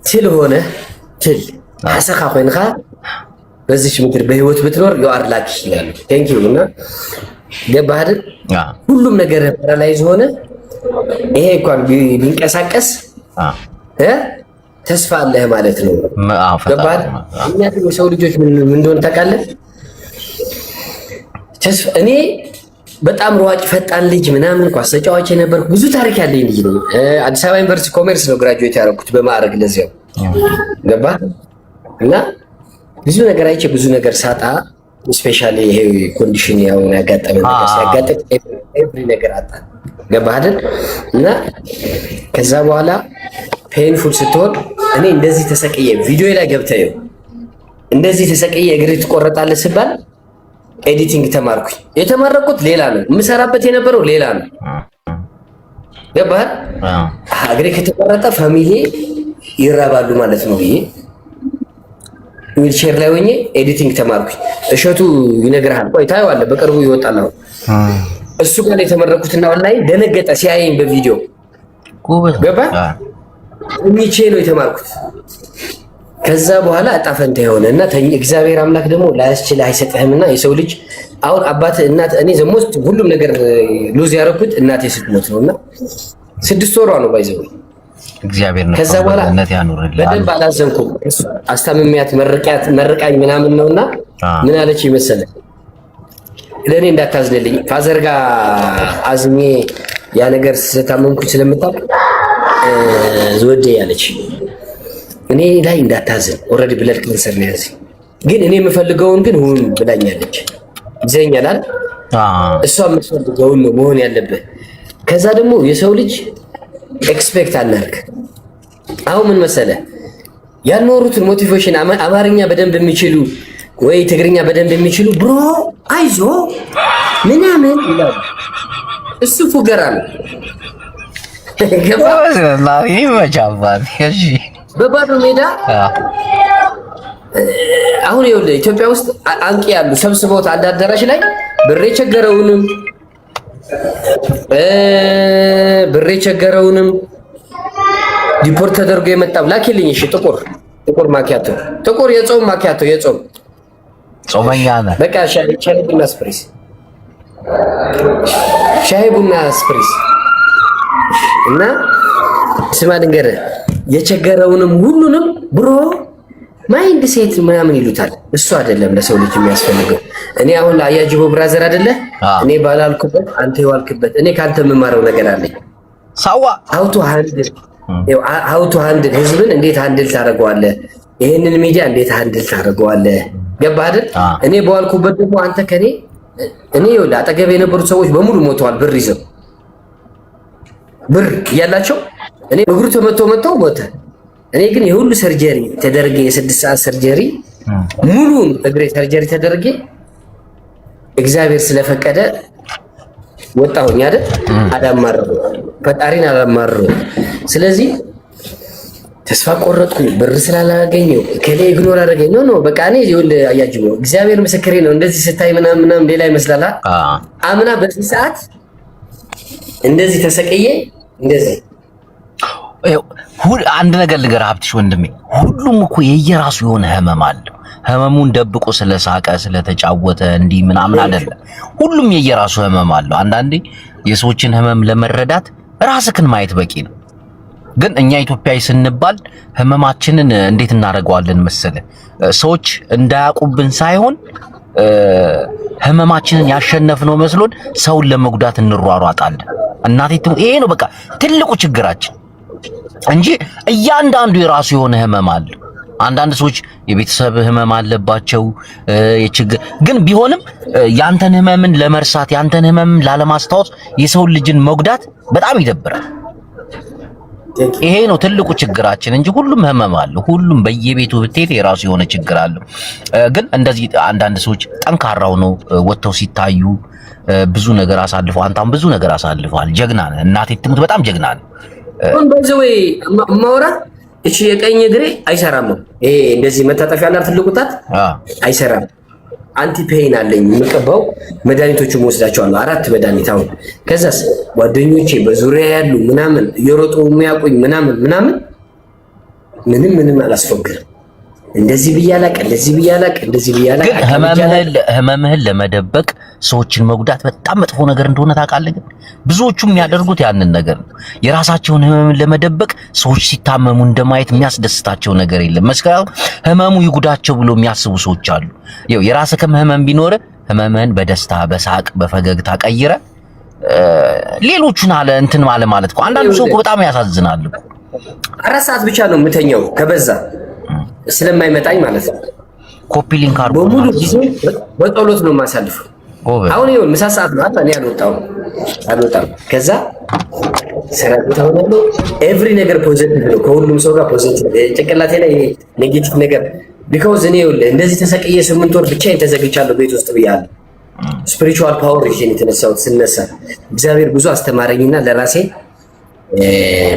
J: ስለሆነ ትል ሐሰኻ ኮይንካ በዚህ ምድር በህይወት ብትኖር you are lucky ይላሉ። ቴንክ ዩ እና ገባህ አይደል? ሁሉም ነገር ፓራላይዝ ሆነ ይሄ እንኳን ቢንቀሳቀስ ተስፋ አለህ ማለት ነው። ገባህ? እኛ የሰው ልጆች ምን እንደሆነ ታውቃለህ? ተስፋ እኔ በጣም ሯጭ ፈጣን ልጅ ምናምን ኳስ ተጫዋች የነበርኩ ብዙ ታሪክ ያለኝ ልጅ ነው። አዲስ አበባ ዩኒቨርሲቲ ኮሜርስ ነው ግራጁዌት ያደረኩት በማዕረግ ለዚያው ገባህ? እና ብዙ ነገር አይቼ ብዙ ነገር ሳጣ ስፔሻሊ ይሄ ኮንዲሽን ያው ያጋጠመ ነገር ሲያጋጥም ኤቭሪ ነገር አጣ ገባህ አይደል? እና ከዛ በኋላ ፔንፉል ስትሆን እኔ እንደዚህ ተሰቅዬ ቪዲዮ ላይ ገብተው እንደዚህ ተሰቅዬ እግሬ ትቆረጣለህ ሲባል ኤዲቲንግ ተማርኩኝ። የተመረቁት ሌላ ነው፣ የምሰራበት የነበረው ሌላ ነው። ገባህ? እግሬ ከተቆረጠ ፋሚሊ ይራባሉ ማለት ነው ብዬ ዊልቸር ላይ ሆኜ ኤዲቲንግ ተማርኩኝ። እሸቱ ይነግርሃል፣ ቆይ ታየዋለህ፣ በቅርቡ ይወጣል። አሁን እሱ ጋር የተመረኩትና ኦንላይን ደነገጠ ሲያየኝ በቪዲዮ ገባህ? እሚቼ ነው የተማርኩት። ከዛ በኋላ አጣፈንታ የሆነ እና እግዚአብሔር አምላክ ደግሞ ላያስችል አይሰጥህምና የሰው ልጅ አሁን አባት እናት እኔ ዘሞስት ሁሉም ነገር ሉዝ ያደረኩት እናቴ ስትሞት ነውና 6 ወሯ ነው ባይዘው
B: እግዚአብሔር ነው።
J: ከዛ በኋላ
B: እናት ያኑርልህ።
J: በደንብ አላዘንኩም። አስታምሚያት መርቃኝ ምናምን ነውና ምን አለች ይመሰለህ ለኔ እንዳታዝንልኝ ፋዘር ጋር አዝሜ ያ ነገር ስለታመምኩኝ ስለምታውቅ ዝወዴ ያለች እኔ ላይ እንዳታዝን ኦልሬዲ ብለድ ካንሰር ነው ያዘኝ፣ ግን እኔ የምፈልገውን ግን ሁን ብላኛለች። ይዘኛል እሷ የምትፈልገውን ነው መሆን ያለበት። ከዛ ደግሞ የሰው ልጅ ኤክስፔክት አናርግ። አሁን ምን መሰለ ያኖሩትን ሞቲቬሽን አማርኛ በደንብ የሚችሉ ወይ ትግርኛ በደንብ የሚችሉ ብሮ አይዞ ምናምን ይላሉ። እሱ ፉገራ ነው። በባዶ ሜዳ አሁን ይኸውልህ ኢትዮጵያ ውስጥ አንቂ ያሉ ሰብስበውት አንድ አዳራሽ ላይ ብሬ ቸገረውንም ዲፖርት ተደርጎ የመጣው ላኪልኝ። እሺ ጥቁር ማኪያቶ ጥቁር የጾም ማኪያቶ የጾም
B: ጾመኛ ነህ።
J: በቃ ሻይ ቡና ስፕሪስ እና ስማ ልንገርህ የቸገረውንም ሁሉንም ብሮ ማይንድ ሴት ምናምን ይሉታል። እሱ አይደለም ለሰው ልጅ የሚያስፈልገው። እኔ አሁን አያጅቦ ብራዘር አይደለ እኔ ባላልኩበት አንተ ይዋልክበት። እኔ ካንተ የምማረው ነገር አለኝ። ሳዋ ሀውቱ ሃንድል ህዝብን እንዴት ሃንድል ታደርገዋለህ? ይሄንን ሚዲያ እንዴት ሃንድል ታደርገዋለህ? ገባህ አይደል? እኔ በዋልኩበት ደግሞ አንተ ከኔ እኔ ይኸውልህ አጠገብ የነበሩት ሰዎች በሙሉ ሞተዋል። ብር ይዘው ብር እያላቸው እኔ እግሩ ተመቶ ሞተ። እኔ ግን የሁሉ ሰርጀሪ ተደርጌ የ6 ሰዓት ሰርጀሪ ሙሉን እግሬ ሰርጀሪ ተደርጌ እግዚአብሔር ስለፈቀደ ወጣሁኝ አይደል? አላማረሩ ፈጣሪን አላማረሩ። ስለዚህ ተስፋ ቆረጥኩኝ ብር ስላላገኘው ከሌ ኢግኖር አደረገኝ። ኖ በቃ እኔ ይኸውልህ አያጅቦ እግዚአብሔር ምስክሬ ነው። እንደዚህ ስታይ ምናምን ሌላ ይመስላል። አምና በዚህ ሰዓት እንደዚህ ተሰቀየ እንደዚህ
B: አንድ ነገር ልገርህ ሀብትሽ ወንድሜ፣ ሁሉም እኮ የየራሱ የሆነ ህመም አለው። ህመሙን ደብቆ ስለሳቀ ስለተጫወተ እንዲህ ምናምን አይደለም። ሁሉም የየራሱ ህመም አለው። አንዳንዴ የሰዎችን ህመም ለመረዳት ራስህን ማየት በቂ ነው። ግን እኛ ኢትዮጵያዊ ስንባል ህመማችንን እንዴት እናደርገዋለን መሰለህ? ሰዎች እንዳያውቁብን ሳይሆን ህመማችንን ያሸነፍነው መስሎን ሰውን ለመጉዳት እንሯሯጣለን። እናቴ ይሄ ነው በቃ ትልቁ ችግራችን እንጂ እያንዳንዱ የራሱ የሆነ ህመም አለው። አንዳንድ ሰዎች የቤተሰብ ህመም አለባቸው የችግር ግን ቢሆንም ያንተን ህመምን ለመርሳት ያንተን ህመምን ላለማስታወስ የሰው ልጅን መጉዳት በጣም ይደብራል። ይሄ ነው ትልቁ ችግራችን እንጂ ሁሉም ህመም አለው። ሁሉም በየቤቱ ብትሄድ የራሱ የሆነ ችግር አለው። ግን እንደዚህ አንዳንድ ሰዎች ጠንካራው ነው ወጥተው ሲታዩ ብዙ ነገር አሳልፈው አንተም ብዙ ነገር አሳልፈዋል። ጀግና ነህ። እናቴ ትሙት በጣም ጀግና ነህ።
J: አሁን በዘወይ ማውራ እቺ የቀኝ እግሬ አይሰራም ነው። ይሄ እንደዚህ መታጠፊያ ላይ ትልቁ ጣት አይሰራም። አንቲ ፔይን አለኝ የምቀባው መድኃኒቶቹን ወስዳቸዋለሁ 4 መድኃኒት አሁን ከዛስ ጓደኞቼ በዙሪያ ያሉ ምናምን እየሮጡ የሚያውቁኝ ምናምን ምንም አላስፎግርም እንደዚህ ብያላቅ ግን
B: ህመምህን ለመደበቅ ሰዎችን መጉዳት በጣም መጥፎ ነገር እንደሆነ ታውቃለህ ግን ብዙዎቹ የሚያደርጉት ያንን ነገር ነው የራሳቸውን ህመምን ለመደበቅ ሰዎች ሲታመሙ እንደማየት የሚያስደስታቸው ነገር የለም መስከረም ህመሙ ይጉዳቸው ብሎ የሚያስቡ ሰዎች አሉ ይኸው የራስህ ህመም ቢኖር ህመምህን በደስታ በሳቅ በፈገግታ ቀይረ ሌሎቹን አለ እንትን ማለት እኮ አንዳንዱ ሰው በጣም ያሳዝናል
J: 4 ሰዓት ብቻ ነው የምተኛው ከበዛ ስለማይመጣኝ ማለት ነው
B: ኮፒ ሊንክ አርጎ
J: በሙሉ ጊዜ በጸሎት ነው የማሳልፈው አሁን ይሁን ምሳ ሰዓት ማለት እኔ አልወጣም ከዛ ሰራተኛው ነው ኤቭሪ ነገር ፖዚቲቭ ነው ከሁሉም ሰው ጋር ፖዚቲቭ ጭንቅላቴ ላይ ኔጌቲቭ ነገር ቢኮዝ እኔ እንደዚህ ተሰቅየ 8 ወር ብቻዬን ተዘግቻለሁ ቤት ውስጥ ብያለሁ ስፒሪቹዋል ፓወር ይሄን የተነሳው ስነሳ እግዚአብሔር ብዙ አስተማረኝና ለራሴ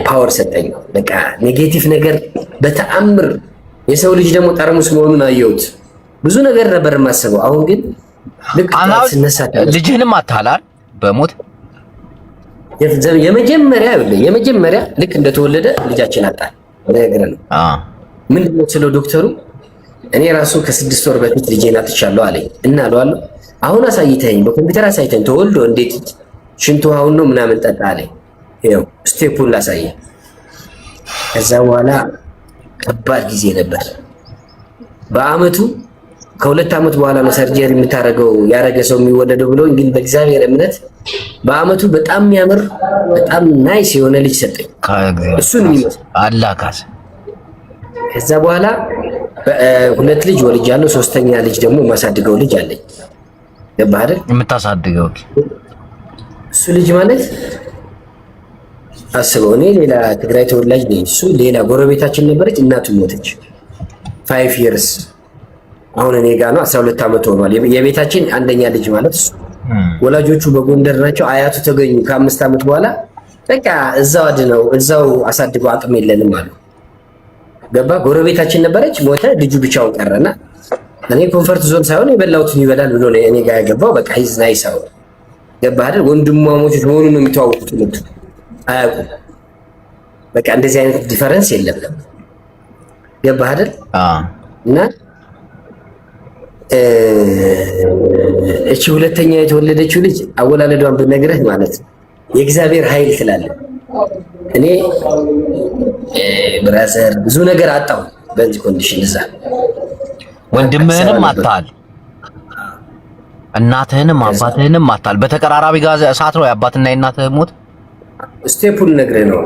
J: ፓወር ሰጠኝ በቃ ኔጌቲቭ ነገር በተአምር የሰው ልጅ ደግሞ ጠርሙስ መሆኑን አየሁት ብዙ ነገር ነበር የማስበው አሁን ግን ልክ ስነሳ
B: ልጅህንም አታላል በሞት
J: የመጀመሪያ ልክ እንደተወለደ ልጃችን አጣል ነገር ነው ምንድነው ስለ ዶክተሩ እኔ ራሱ ከ6 ወር በፊት ልጄን አጥቻለሁ አለኝ እና አለዋለሁ አሁን አሳይተኝ በኮምፒውተር አሳይተኝ ተወልዶ እንዴት ሽንቱ አሁን ነው ምናምን ጠጣ አለኝ ይሄው ስቴፑን ላሳየ ከዛ በኋላ ከባድ ጊዜ ነበር በአመቱ ከ2 አመት በኋላ ነው ሰርጀሪ የምታረገው ያረገ ሰው የሚወለደው ብሎ እንግዲህ በእግዚአብሔር እምነት በአመቱ በጣም የሚያምር በጣም ናይስ የሆነ ልጅ ሰጠኝ እሱን የሚመስል
B: አላካስ
J: ከዛ በኋላ 2 ልጅ ወልጃለሁ 3ኛ ልጅ ደግሞ ማሳድገው ልጅ አለኝ ገባህ አይደል
B: የምታሳድገው
J: እሱ ልጅ ማለት አስበው እኔ ሌላ ትግራይ ተወላጅ ነኝ እሱ ሌላ ጎረቤታችን ነበረች እናቱ ሞተች 5 years አሁን እኔ ጋር ነው 12 አመት ሆኗል የቤታችን አንደኛ ልጅ ማለት እሱ ወላጆቹ በጎንደር ናቸው አያቱ ተገኙ ከ5 አመት በኋላ በቃ እዛው አድነው እዛው አሳድገው አቅም የለንም አሉ ገባ ጎረቤታችን ነበረች ሞተ ልጁ ብቻውን ቀረና እኔ ኮምፈርት ዞን ሳይሆን የበላውትን ይበላል ብሎ ነው እኔ ጋር ያገባው በቃ ሂዝ ናይስ አው ገባ አይደል ወንድማሞች መሆኑን ነው የሚተዋወቁት ሁለቱ አያውቁም በቃ እንደዚህ አይነት ዲፈረንስ የለም ገባህ አይደል እና እቺ ሁለተኛ የተወለደችው ልጅ አወላለዷን ብነግርህ ማለት ነው የእግዚአብሔር ኃይል ስላለ እኔ ብራዘር ብዙ ነገር አጣው በዚህ ኮንዲሽን እዛ
B: ወንድምህንም አጣል እናትህንም አባትህንም አጣል በተቀራራቢ ጋር እሳት ነው የአባትና የእናትህ ሞት
J: ስቴፑን ነግሬ ነው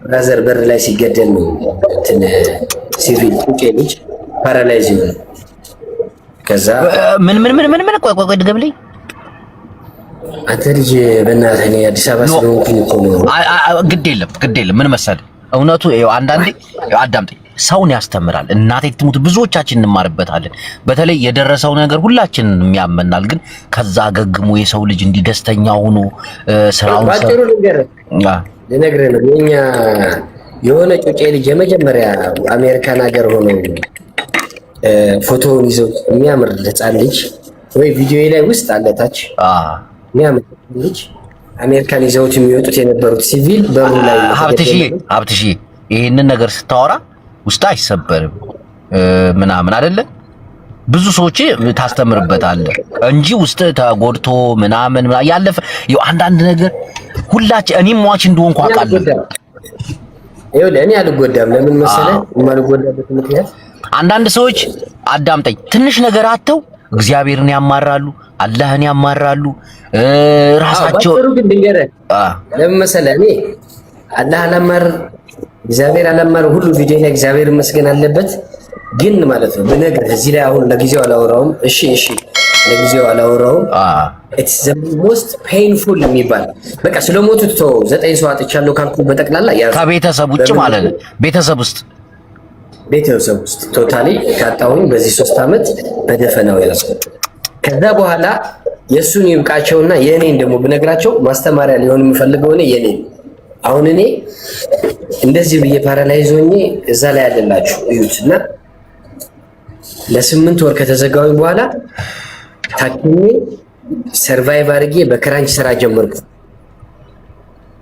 J: ብራዘር በር ላይ ሲገደል ነው እንትን ሲቪል ቁጭ ልጅ ፓራላይዝ ይሆናል ከዛ ምን ቆይ ድገብልኝ አንተ ልጅ በእናትህ እኔ አዲስ አበባ ስለሆንኩኝ እኮ ነው
B: ግድ የለም ምን መሰለህ እውነቱ ይኸው አንዳንዴ አዳምጠኝ ሰውን ያስተምራል እናቴ ትሙት ብዙዎቻችን እንማርበታለን በተለይ የደረሰው ነገር ሁላችንን የሚያመናል ግን ከዛ ገግሞ የሰው ልጅ እንዲህ ደስተኛ ሆኖ ስራውን
J: ባጭሩ ልነግርህ ነው የኛ የሆነ ጩጬ ልጅ የመጀመሪያ አሜሪካን ሀገር ሆኖ ፎቶውን ይዘው የሚያምር ህፃን ልጅ ወይ ቪዲዮ ላይ ውስጥ አለታች የሚያምር ልጅ አሜሪካን ይዘውት የሚወጡት የነበሩት ሲቪል በሩ ላይ
B: ሀብትሺ ይሄንን ነገር ስታወራ ውስጥ አይሰበርም ምናምን አይደለ ብዙ ሰዎች ታስተምርበታለህ እንጂ ውስጥ ተጎድቶ ምናምን ያለፈ አንዳንድ ነገር ሁላችን እኔም ሟች እንደሆንኩ አውቃለሁ
J: ይኸውልህ እኔ አልጎዳም ለምን መሰለህ የማልጎዳበት ምክንያት
B: አንዳንድ ሰዎች አዳምጠኝ ትንሽ ነገር አተው እግዚአብሔርን ያማራሉ አላህን ያማራሉ ራሳቸው
J: ለምን መሰለህ እኔ አላህ አላማር እግዚአብሔር አላማር ሁሉ ቪዲዮ ላይ እግዚአብሔር መስገን አለበት ግን ማለት ነው በነገር እዚህ ላይ አሁን ለጊዜው አላወራውም እሺ ለጊዜው አላወራውም it's the most painful የሚባል በቃ ስለሞቱት 9 ሰው አጥቻለሁ ካልኩ በጠቅላላ ያ
B: ከቤተሰብ ውጭ ማለት ነው ቤተሰብ ውስጥ ቶታሊ
J: ካጣሁኝ በዚህ 3 አመት በደፈናው ያስቆጥ ከዛ በኋላ የሱን ይብቃቸውና የኔን ደግሞ ብነግራቸው ማስተማሪያ ሊሆን የምፈልገው እኔ የኔን አሁን እኔ እንደዚህ ብዬ ፓራላይዝ ሆኜ እዛ ላይ ያለላችሁ እዩትና ለ8 ወር ከተዘጋሁኝ በኋላ ታክሜ ሰርቫይቭ አድርጌ በክራንች ስራ ጀመርኩ።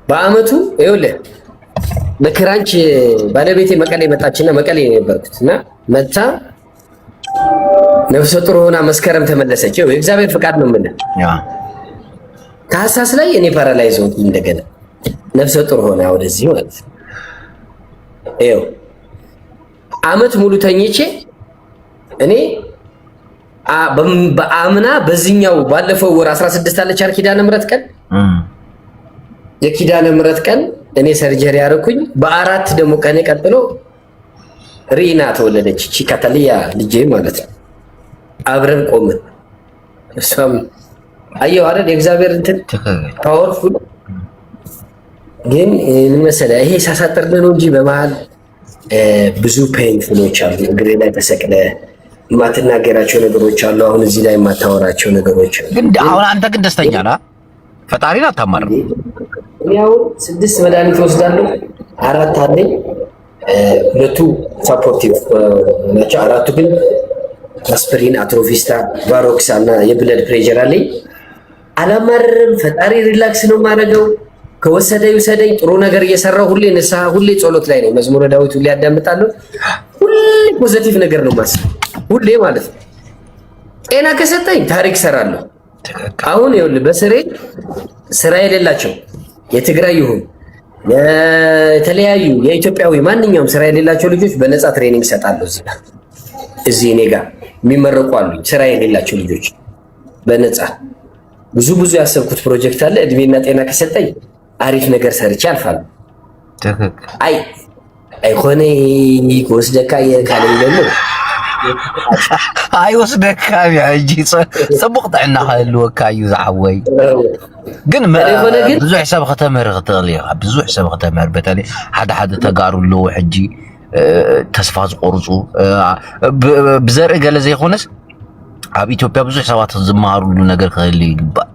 J: በአመቱ ይኸውልህ በክራንች ባለቤቴ መቀሌ መጣችና መቀሌ ነው የነበርኩት እና መጣ ነፍሰ ጡር ሆና መስከረም ተመለሰች። ይኸው የእግዚአብሔር ፍቃድ ነው የምልህ። ታህሳስ ላይ እኔ ፓራላይዝ ሆንኩ እንደገና ነፍሰ ጡር ሆና ወደዚህ ማለት ነው። ይኸው አመት ሙሉ ተኝቼ እኔ በአምና በዚህኛው ባለፈው ወር 16 አለች አይደል ኪዳነ ምሕረት ቀን የኪዳነ ምሕረት ቀን እኔ ሰርጀሪ ያደረኩኝ በአራት ደግሞ ቀን ቀጥሎ ሪና ተወለደች። እቺ ካታሊያ ልጄ ማለት ነው። አብረን ቆምን። እሷም አየው አይደል የእግዚአብሔር እንትን ፓወርፉል። ግን ምን መሰለህ ይሄ ሳሳጥርነ ነው እንጂ በመሃል ብዙ ፔንፉሎች አሉ። እግሬ ላይ ተሰቅለ የማትናገራቸው ነገሮች አሉ። አሁን እዚህ ላይ የማታወራቸው ነገሮች
B: ግን አሁን አንተ ግን ደስተኛ ነህ? ፈጣሪን አታማርም?
J: ያው 6 መድኃኒት ወስዳለሁ። 4 አለኝ። 2ቱ ሳፖርቲቭ ናቸው። 4ቱ ግን አስፕሪን፣ አትሮፊስታ፣ ቫሮክስ እና የብለድ ፕሬሸር አለኝ። አላማርም። ፈጣሪ ሪላክስ ነው የማደርገው። ከወሰደኝ ውሰደኝ። ጥሩ ነገር እየሰራሁ ሁሌ ንስሐ፣ ሁሌ ጸሎት ላይ ነው። መዝሙረ ዳዊት ሁሌ ያዳምጣለሁ። ሁሌ ፖዚቲቭ ነገር ነው ማስብ፣ ሁሌ ማለት ነው። ጤና ከሰጠኝ ታሪክ ሰራለሁ። አሁን ይኸውልህ በስሬ ስራ የሌላቸው የትግራይ ይሁን የተለያዩ የኢትዮጵያዊ ማንኛውም ስራ የሌላቸው ልጆች በነፃ ትሬኒንግ ሰጣለሁ። እዚህ እኔ ጋር የሚመረቁ አሉኝ። ስራ የሌላቸው ልጆች በነፃ ብዙ ያሰብኩት ፕሮጀክት አለ። እድሜና ጤና ከሰጠኝ አሪፍ ነገር ሰርቼ አልፋለሁ። አይ አይኮነ ወስደካ የካለኝ ደግሞ
B: አይ ወስደካ ያጂ ጽቡቅ ጥዕና ካልወካ እዩ ዝዓወይ ግን ብዙሕ ሰብ ከተምህር ክትኽእል ኢኻ። ብዙሕ ሰብ ከተምህር በተለይ ሓደ ተጋሩ ኣለዉ ሕጂ ተስፋ ዝቆርፁ ብዘርኢ ገለ ዘይኮነስ ኣብ ኢትዮጵያ ብዙሕ ሰባት ዝመሃሩሉ ነገር ክህሉ ይግባእ።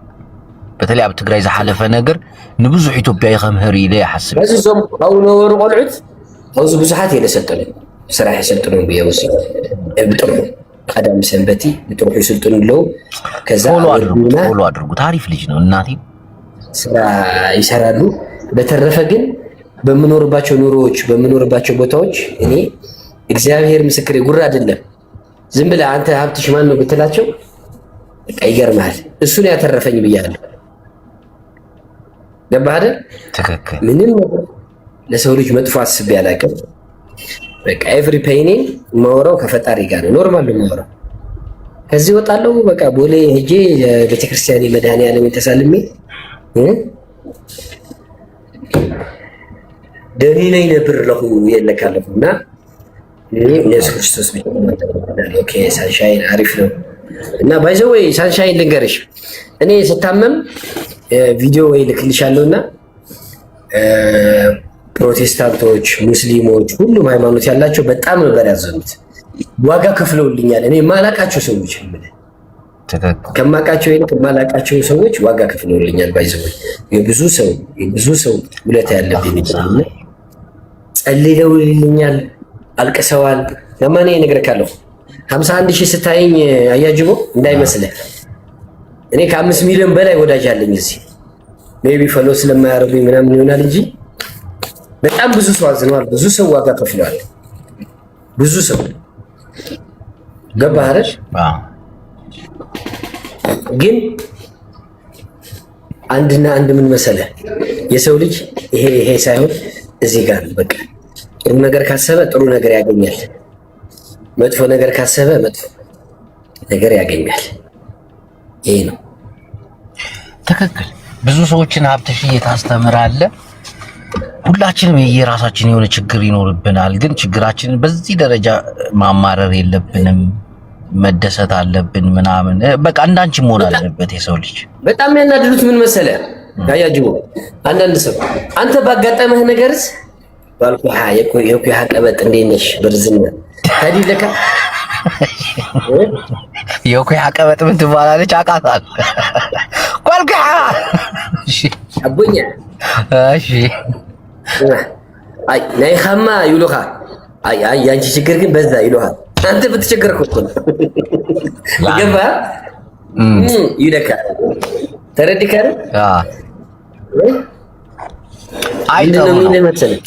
B: በተለይ ኣብ ትግራይ ዝሓለፈ ነገር ንብዙሕ ኢትዮጵያዊ ከምህር ኢለ ይሓስብ።
J: እዚ ዞም ኣብኡ ነበሩ ቆልዑት ኣብዚ ብዙሓት እየ ሰልጥኑ ስራሕ ይሰልጥኑ ብየ ወሲድ ብጥርሑ ቀዳሚ ሰንበቲ ብጥርሑ ይስልጥኑ ኣለዉ። ከዛ
B: ፎሎ አድርጉት። አሪፍ ልጅ ነው እናቴ
J: ስራ ይሰራሉ። በተረፈ ግን በምኖርባቸው ኑሮዎች በምኖርባቸው ቦታዎች እኔ እግዚአብሔር ምስክሬ ጉራ አይደለም። ዝም ብለህ አንተ ሀብትሽ ማን ነው ብትላቸው በቃ ይገርምሃል። እሱን ያተረፈኝ ብያለሁ። ገባህ አይደል?
B: ትክክል።
J: ምንም ለሰው ልጅ መጥፎ አስቤ አላውቅም። በቃ ኤቭሪ ፔይኔን የማወራው ከፈጣሪ ጋር ነው። ኖርማል ነው የማወራው። ከዚህ ወጣለሁ በቃ ቦሌ ሄጄ ቤተክርስቲያን መድኃኔዓለም ተሳልሜ ደኒ ነኝ ነብር ለሁ የለካለሁና ኢየሱስ ክርስቶስ ኦኬ ሳንሻይን አሪፍ ነው። እና ባይ ዘ ዌይ ሳንሻይን ልንገርሽ እኔ ስታመም ቪዲዮ ወይ ልክልሻለሁና ፕሮቴስታንቶች፣ ሙስሊሞች፣ ሁሉም ሃይማኖት ያላቸው በጣም ነበር ያዘኑት። ዋጋ ከፍለውልኛል። እኔ ማላቃቸው ሰዎች ከማቃቸው ይልቅ ማላቃቸው ሰዎች ዋጋ ከፍለውልኛል። ባይ ዘ ዌይ የብዙ ሰው ውለታ ያለብኝ ነው። ጸልየውልኛል፣ አልቅሰዋል። ለማን ይነግረካለሁ 51,000 ስታየኝ አያጅቦ እንዳይመስልህ እኔ ከ5 ሚሊዮን በላይ ወዳጅ አለኝ እዚህ። ሜቢ ፎሎ ስለማያረጉኝ ምናምን ይሆናል እንጂ በጣም ብዙ ሰው አዝነዋል። ብዙ ሰው ዋጋ ከፍለዋል። ብዙ ሰው ገባህ አይደል? ግን አንድና አንድ ምን መሰለህ የሰው ልጅ ይሄ ሳይሆን እዚህ ጋር በቃ ጥሩ ነገር ካሰበ ጥሩ ነገር ያገኛል። መጥፎ ነገር ካሰበ መጥፎ ነገር ያገኛል። ይሄ ነው
B: ትክክል። ብዙ ሰዎችን ሀብትሽዬ ታስተምራለህ። ሁላችንም የራሳችን የሆነ ችግር ይኖርብናል። ግን ችግራችንን በዚህ ደረጃ ማማረር የለብንም። መደሰት አለብን ምናምን በቃ እንዳንቺ መሆን አለበት የሰው ልጅ።
J: በጣም ያናድዱት ምን መሰለህ ያያጅቦ አንዳንድ ሰው አንተ ባጋጠመህ ነገርስ ባልኩሃ የኩሃ ቀበጥ እንዴት ነሽ ብርዝና ታዲ ለካ
B: የኩሃ ቀበጥ ምን ትባላለች? አቃታል ቋልኩሃ እሺ
J: አቦኛ
B: እሺ
J: አይ ናይ ኸማ ይሉኻ አይ ያንቺ ችግር ግን በዛ ይሉሃል አንተ ብትቸገር እኮ ገባ ይደካል ተረድከረ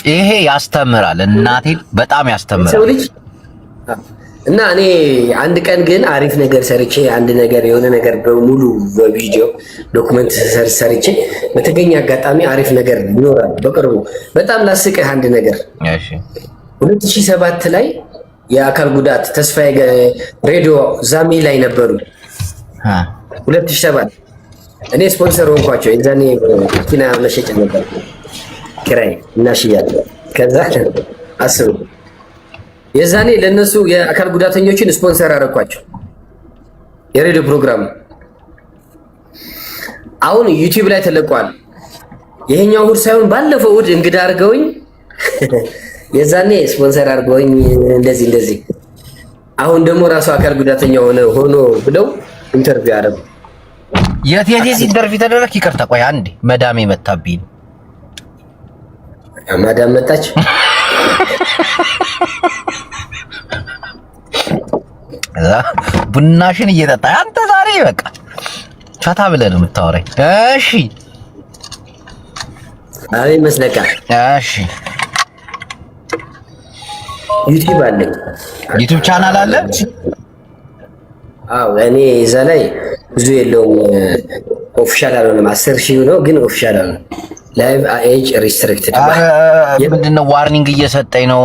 B: ይሄ ያስተምራል። እናቴን በጣም ያስተምራል
J: ሰው ልጅ እና እኔ አንድ ቀን ግን አሪፍ ነገር ሰርቼ አንድ ነገር የሆነ ነገር በሙሉ በቪዲዮ ዶክመንት ሰርቼ በተገኘ አጋጣሚ አሪፍ ነገር ይኖራል በቅርቡ። በጣም ላስቅህ አንድ ነገር።
B: እሺ
J: 2007 ላይ የአካል ጉዳት ተስፋዬ ሬዲዮ ዛሚ ላይ ነበሩ። 2007 እኔ ስፖንሰር ሆንኳቸው። የዛኔ መኪና መሸጫ ነበር ኪራይ እናሽያለን። ከዛ አስቡ የዛኔ ለነሱ የአካል ጉዳተኞችን ስፖንሰር አደረኳቸው የሬዲዮ ፕሮግራም። አሁን ዩቲዩብ ላይ ተለቋል። ይሄኛው እሑድ ሳይሆን ባለፈው እሑድ እንግዳ አድርገውኝ የዛኔ ስፖንሰር አድርገውኝ እንደዚህ አሁን ደግሞ ራሱ አካል ጉዳተኛ ሆኖ ብለው ኢንተርቪው አደረጉ።
B: የት ኢንተርቪው ተደረክ? ይቅርታ ቆይ አንዴ መዳሜ መታብኝ።
J: ማዳም መጣች።
B: ቡናሽን እየጠጣ አንተ ዛሬ በቃ ቻታ ብለህ ነው የምታወራኝ። እሺ
J: አይ መስለካ።
B: እሺ
J: ዩቲዩብ አለኝ።
B: ዩቲዩብ ቻናል አለ?
J: አዎ እኔ እዛ ላይ ብዙ የለውም። ኦፊሻል አልሆነም። 10,000 ነው ግን ኦፊሻል አልሆነም። ላይቭ ኤጅ ሪስትሪክትድ
B: ምንድነው? ዋርኒንግ እየሰጠኝ ነው።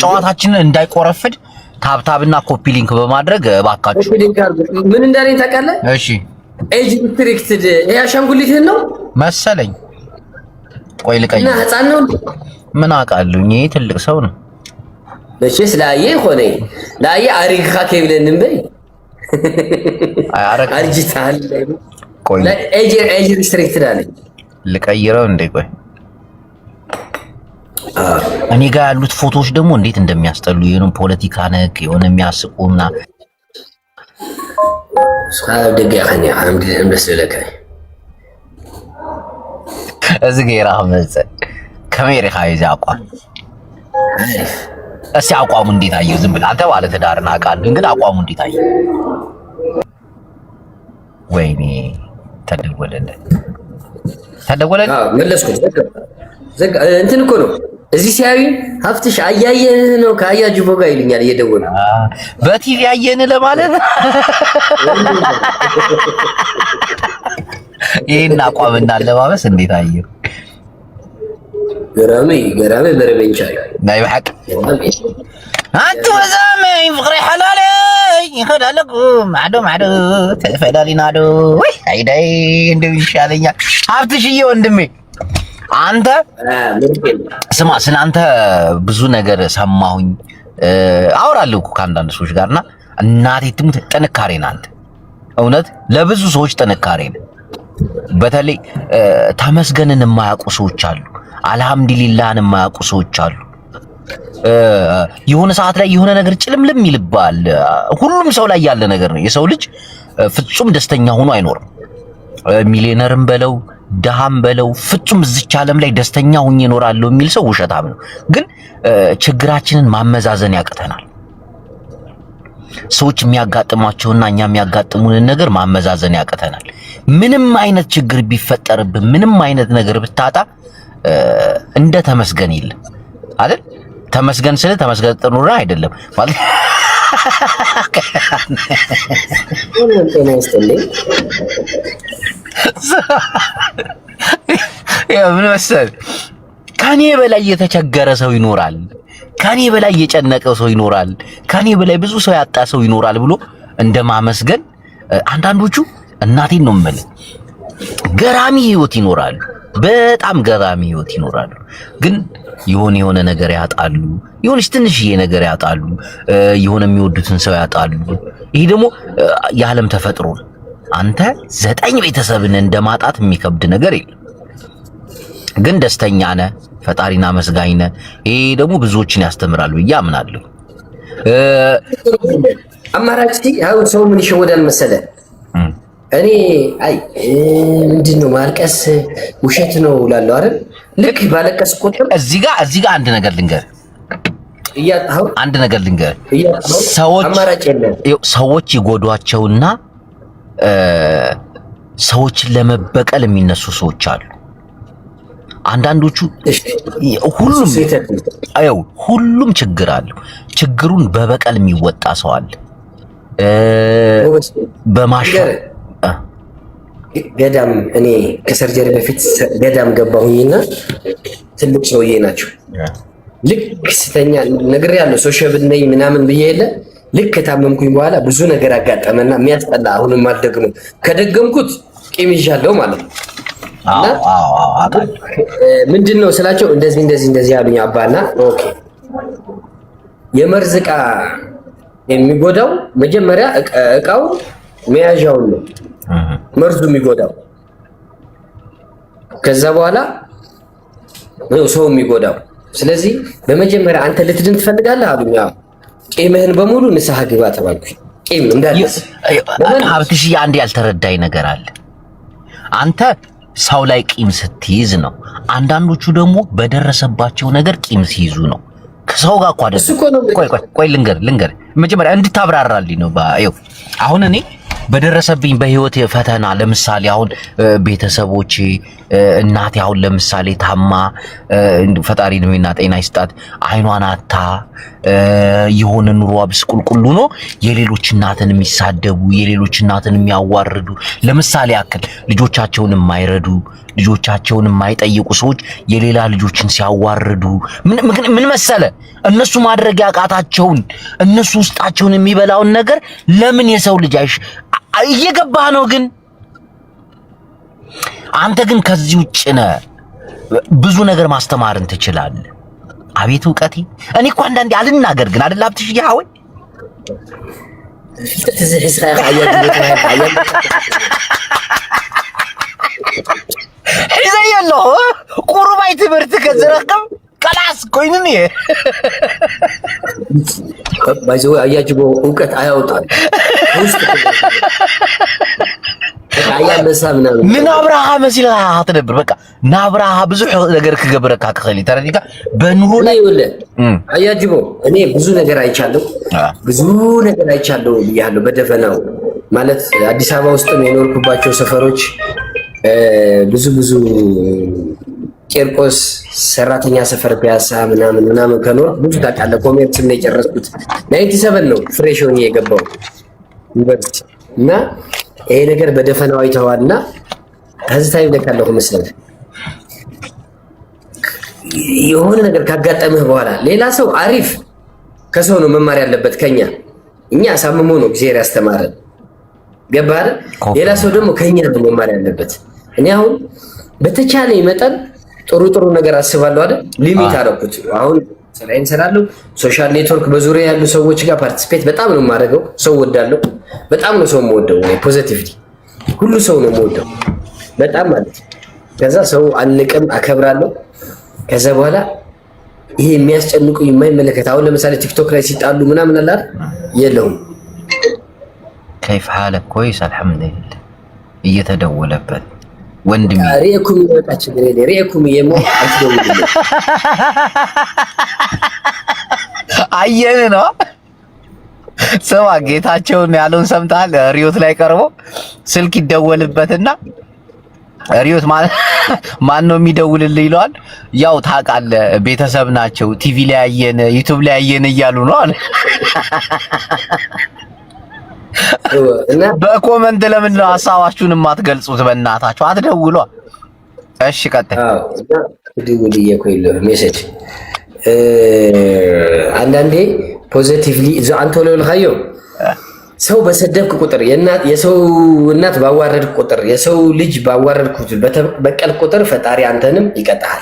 B: ጨዋታችንን እንዳይቆረፍድ ታብታብና ኮፒ ሊንክ በማድረግ እባካችሁ
J: ኮፒ ሊንክ አድርጉ። ምን እንዳለኝ ታውቃለህ?
B: እሺ
J: ኤጅ ሪስትሪክትድ ይሄ አሻንጉሊትህን ነው
B: መሰለኝ። ቆይ ልቀይ
J: እና ህፃን ነው
B: ምን አውቃለሁ። ይሄ ትልቅ ሰው ነው
J: መቼስ ላየ ሆነ ላየ አሪካ ከብለን በይ አርጅታል።
B: ቆይ
J: ኤጅ ሪስትሪክትድ አለኝ።
B: ልቀይረው እንዴ? ቆይ እኔ ጋር ያሉት ፎቶዎች ደግሞ እንዴት እንደሚያስጠሉ የሆነ ፖለቲካ ነክ የሆነ የሚያስቁና
J: ስካው ደጋኸኝ አምድ እንደሰለከ
B: እዚህ ጋር አመፀ ካሜራ ካይዛ አቋም እሺ፣ አቋሙ እንዴት አየው? ዝም ብለህ አንተ ባለ ትዳርና አውቃለሁ፣ ግን አቋሙ እንዴት አየው? ወይኔ ተደወለለት።
J: መለስኩት። ዘጋ እንትን እኮ ነው እዚህ ሲያዩ ሀፍትሽ አያየን ነው ከአያ ጅቦ ጋር ይልኛል እየደወለ
B: በቲቪ አየን ለማለት ይሄን አቋምና አለባበስ እንዴት አየው?
J: ገራሚ በረበንቻ
B: ናይ በሐቅ አንተ ወዛም ፍቅሪ حلالي ይኸዳለኩ ማዶ ተፈዳሊናዶ ወይ አይዳይ እንደው ይሻለኛል። ሀብትሽዬ ወንድሜ አንተ ስማ፣ ስላንተ ብዙ ነገር ሰማሁኝ፣ አወራለሁ እኮ ከአንዳንድ ሰዎች ጋርና እናቴ ትሙት ጥንካሬ ነህ አንተ። እውነት ለብዙ ሰዎች ጥንካሬ ነህ። በተለይ ተመስገንን የማያውቁ ሰዎች አሉ፣ አልሐምዱሊላህን የማያውቁ ሰዎች አሉ። የሆነ ሰዓት ላይ የሆነ ነገር ጭልምልም ይልባል። ሁሉም ሰው ላይ ያለ ነገር ነው። የሰው ልጅ ፍጹም ደስተኛ ሆኖ አይኖርም። ሚሊዮነርም በለው ደሃም በለው ፍጹም እዚች ዓለም ላይ ደስተኛ ሆኜ እኖራለሁ የሚል ሰው ውሸታም ነው። ግን ችግራችንን ማመዛዘን ያቅተናል። ሰዎች የሚያጋጥሟቸውና እኛ የሚያጋጥሙንን ነገር ማመዛዘን ያቅተናል። ምንም አይነት ችግር ቢፈጠርብን፣ ምንም አይነት ነገር ብታጣ እንደ ተመስገን የለም አይደል? ተመስገን ስለ ተመስገን ጥሩራ አይደለም ማለት ምን መሰል ከኔ በላይ የተቸገረ ሰው ይኖራል፣ ከኔ በላይ የጨነቀው ሰው ይኖራል፣ ከኔ በላይ ብዙ ሰው ያጣ ሰው ይኖራል ብሎ እንደማመስገን አንዳንዶቹ እናቴን ነው የምልህ ገራሚ ህይወት ይኖራሉ። በጣም ገራሚ ህይወት ይኖራሉ። ግን የሆነ ነገር ያጣሉ፣ የሆነች ትንሽዬ ነገር ያጣሉ፣ የሆነ የሚወዱትን ሰው ያጣሉ። ይሄ ደግሞ የዓለም ተፈጥሮ ነው። አንተ 9 ቤተሰብን እንደማጣት የሚከብድ ነገር የለም። ግን ደስተኛ ነህ፣ ፈጣሪና መስጋኝ ነህ። ይሄ ደግሞ ብዙዎችን ያስተምራል ብዬ አምናለሁ።
J: አማራጭ አሁን ሰው ምን ይሸወዳል መሰለህ? እኔ አይ ምንድነው ማልቀስ ውሸት ነው እላለሁ አይደል? ልክ ባለቀስ ቁጥር
B: እዚህ ጋር አንድ ነገር ልንገር። አንድ ነገር ልንገር፣ ሰዎች ይጎዷቸውና ሰዎችን ለመበቀል የሚነሱ ሰዎች አሉ። አንዳንዶቹ ሁሉም ችግር አለው። ችግሩን በበቀል የሚወጣ ሰው አለ።
J: ገዳም እኔ ከሰርጀሪ በፊት ገዳም ገባሁኝና ትልቅ ሰውዬ ናቸው። ልክ ስተኛ ነግሬያለሁ፣ ሶሻብል ነኝ ምናምን ብዬ የለ ልክ ከታመምኩኝ በኋላ ብዙ ነገር አጋጠመና የሚያስጠላ አሁንም አልደግሞ ከደገምኩት ቂም ይዣለሁ ማለት ነው። ምንድን ነው ስላቸው እንደዚህ ያሉኝ አባና ኦኬ የመርዝ ዕቃ የሚጎዳው መጀመሪያ ዕቃው መያዣውን ነው መርዙ የሚጎዳው፣ ከዛ በኋላ ነው ሰው የሚጎዳው። ስለዚህ በመጀመሪያ አንተ ልትድን ትፈልጋለህ አሉኝ። ቂምህን በሙሉ ንስሐ ግባ ተባልኩኝ። ቂም እንዳለስ
B: ሀብትሽ አንድ ያልተረዳኝ ነገር አለ። አንተ ሰው ላይ ቂም ስትይዝ ነው። አንዳንዶቹ ደግሞ በደረሰባቸው ነገር ቂም ሲይዙ ነው። ከሰው ጋር እኮ አይደለም። ቆይ ልንገር መጀመሪያ እንድታብራራልኝ ነው። አሁን እኔ በደረሰብኝ በህይወት ፈተና ለምሳሌ አሁን ቤተሰቦቼ እናቴ አሁን ለምሳሌ ታማ ፈጣሪ እድሜና ጤና ይስጣት አይኗን አታ የሆነ ኑሮ ብስቁልቁሉ ነው የሌሎች እናትን የሚሳደቡ የሌሎች እናትን የሚያዋርዱ ለምሳሌ አክል ልጆቻቸውን የማይረዱ ልጆቻቸውን የማይጠይቁ ሰዎች የሌላ ልጆችን ሲያዋርዱ ምን መሰለ እነሱ ማድረግ ያቃታቸውን እነሱ ውስጣቸውን የሚበላውን ነገር ለምን የሰው ልጅ እየገባህ ነው። ግን አንተ ግን ከዚህ ውጭ ነህ። ብዙ ነገር ማስተማርን ትችላለህ። አቤት እውቀቴ! እኔ እኮ አንዳንዴ አልናገር ግን አይደል ሀብትሽ ያወይ ይዘየሎ ቁርባይ ትምህርት ከዘረከም ቀላስ ኮይንን
J: ባይዘው አያጅቦ እውቀት አያውጣም።
B: ምን አብርሃ መስላህ ተደብር በቃ ናብርሃ ብዙ ነገር ከገብረካ ከኸሊ ተረዲካ በኑሮ ላይ
J: አያጅቦ እኔ ብዙ ነገር አይቻለሁ ብያለሁ። በደፈናው ማለት አዲስ አበባ ውስጥ የኖርኩባቸው ሰፈሮች ብዙ ቄርቆስ ሰራተኛ ሰፈር ፒያሳ ምናምን ከኖር ብዙ ታውቃለህ። ኮሜርስ ነው የጨረስኩት 97 ነው ፍሬሽ ሆኜ የገባው ዩኒቨርሲቲ እና ይሄ ነገር በደፈናው አይተዋልና ከዚህ ለካለሁ መስለህ የሆነ ነገር ካጋጠመህ በኋላ ሌላ ሰው አሪፍ ከሰው ነው መማር ያለበት ከኛ እኛ ሳምሞ ነው እግዚአብሔር ያስተማረን ገባህ። ሌላ ሰው ደግሞ ከኛ ነው መማር ያለበት። እኔ አሁን በተቻለ መጠን ጥሩ ነገር አስባለሁ አይደል ሊሚት አደረኩት። አሁን ስራዬን እሰራለሁ። ሶሻል ኔትወርክ በዙሪያ ያሉ ሰዎች ጋር ፓርቲሲፔት በጣም ነው የማደርገው። ሰው ወዳለሁ በጣም ነው ሰው የምወደው። እኔ ፖዚቲቪቲ ሁሉ ሰው ነው የምወደው በጣም ማለት። ከዛ ሰው አንቅም አከብራለሁ። ከዛ በኋላ ይሄ የሚያስጨንቁኝ የማይመለከት አሁን ለምሳሌ ቲክቶክ ላይ ሲጣሉ ምናምን አለ የለውም
B: كيف حالك كويس الحمد لله እየተደወለበት ወንድሜ
J: ሪኩም ይወጣች ግሬ ሪኩም የሞ አትደውል
B: አየን ነው ሰው ጌታቸውን ያለውን ሰምታል። ሪዮት ላይ ቀርቦ ስልክ ይደወልበትና ሪዮት ማን ነው የሚደውልልህ ይለዋል። ያው ታውቃለህ ቤተሰብ ናቸው ቲቪ ላይ ያየን ዩቲዩብ ላይ ያየን እያሉ ነው አለ። እና በኮመንት ለምን ነው ሐሳባችሁን የማትገልጹት? በእናታችሁ አትደውሉ። እሺ ቀጥል።
J: ደውል እየቆይለ ሜሴጅ አንዳንዴ ፖዚቲቭሊ አንተ ለልኸዮ ሰው በሰደብክ ቁጥር የሰው እናት ባዋረድክ ቁጥር የሰው ልጅ ባዋረድክ ቁጥር በቀል ቁጥር ፈጣሪ አንተንም ይቀጣል።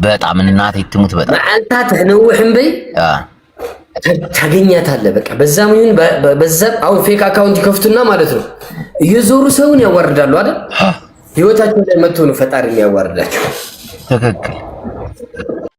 B: በጣም እናቴ ትሙት በጣም
J: አንተ ተነውህም በይ ታገኛታለህ። በቃ በዛም ይሁን በዛም አሁን ፌክ አካውንት ይከፍቱና ማለት ነው እየዞሩ ሰውን ያዋርዳሉ አይደል? ህይወታቸው ላይ መጥቶ ነው ፈጣሪ የሚያዋርዳቸው።
B: ትክክል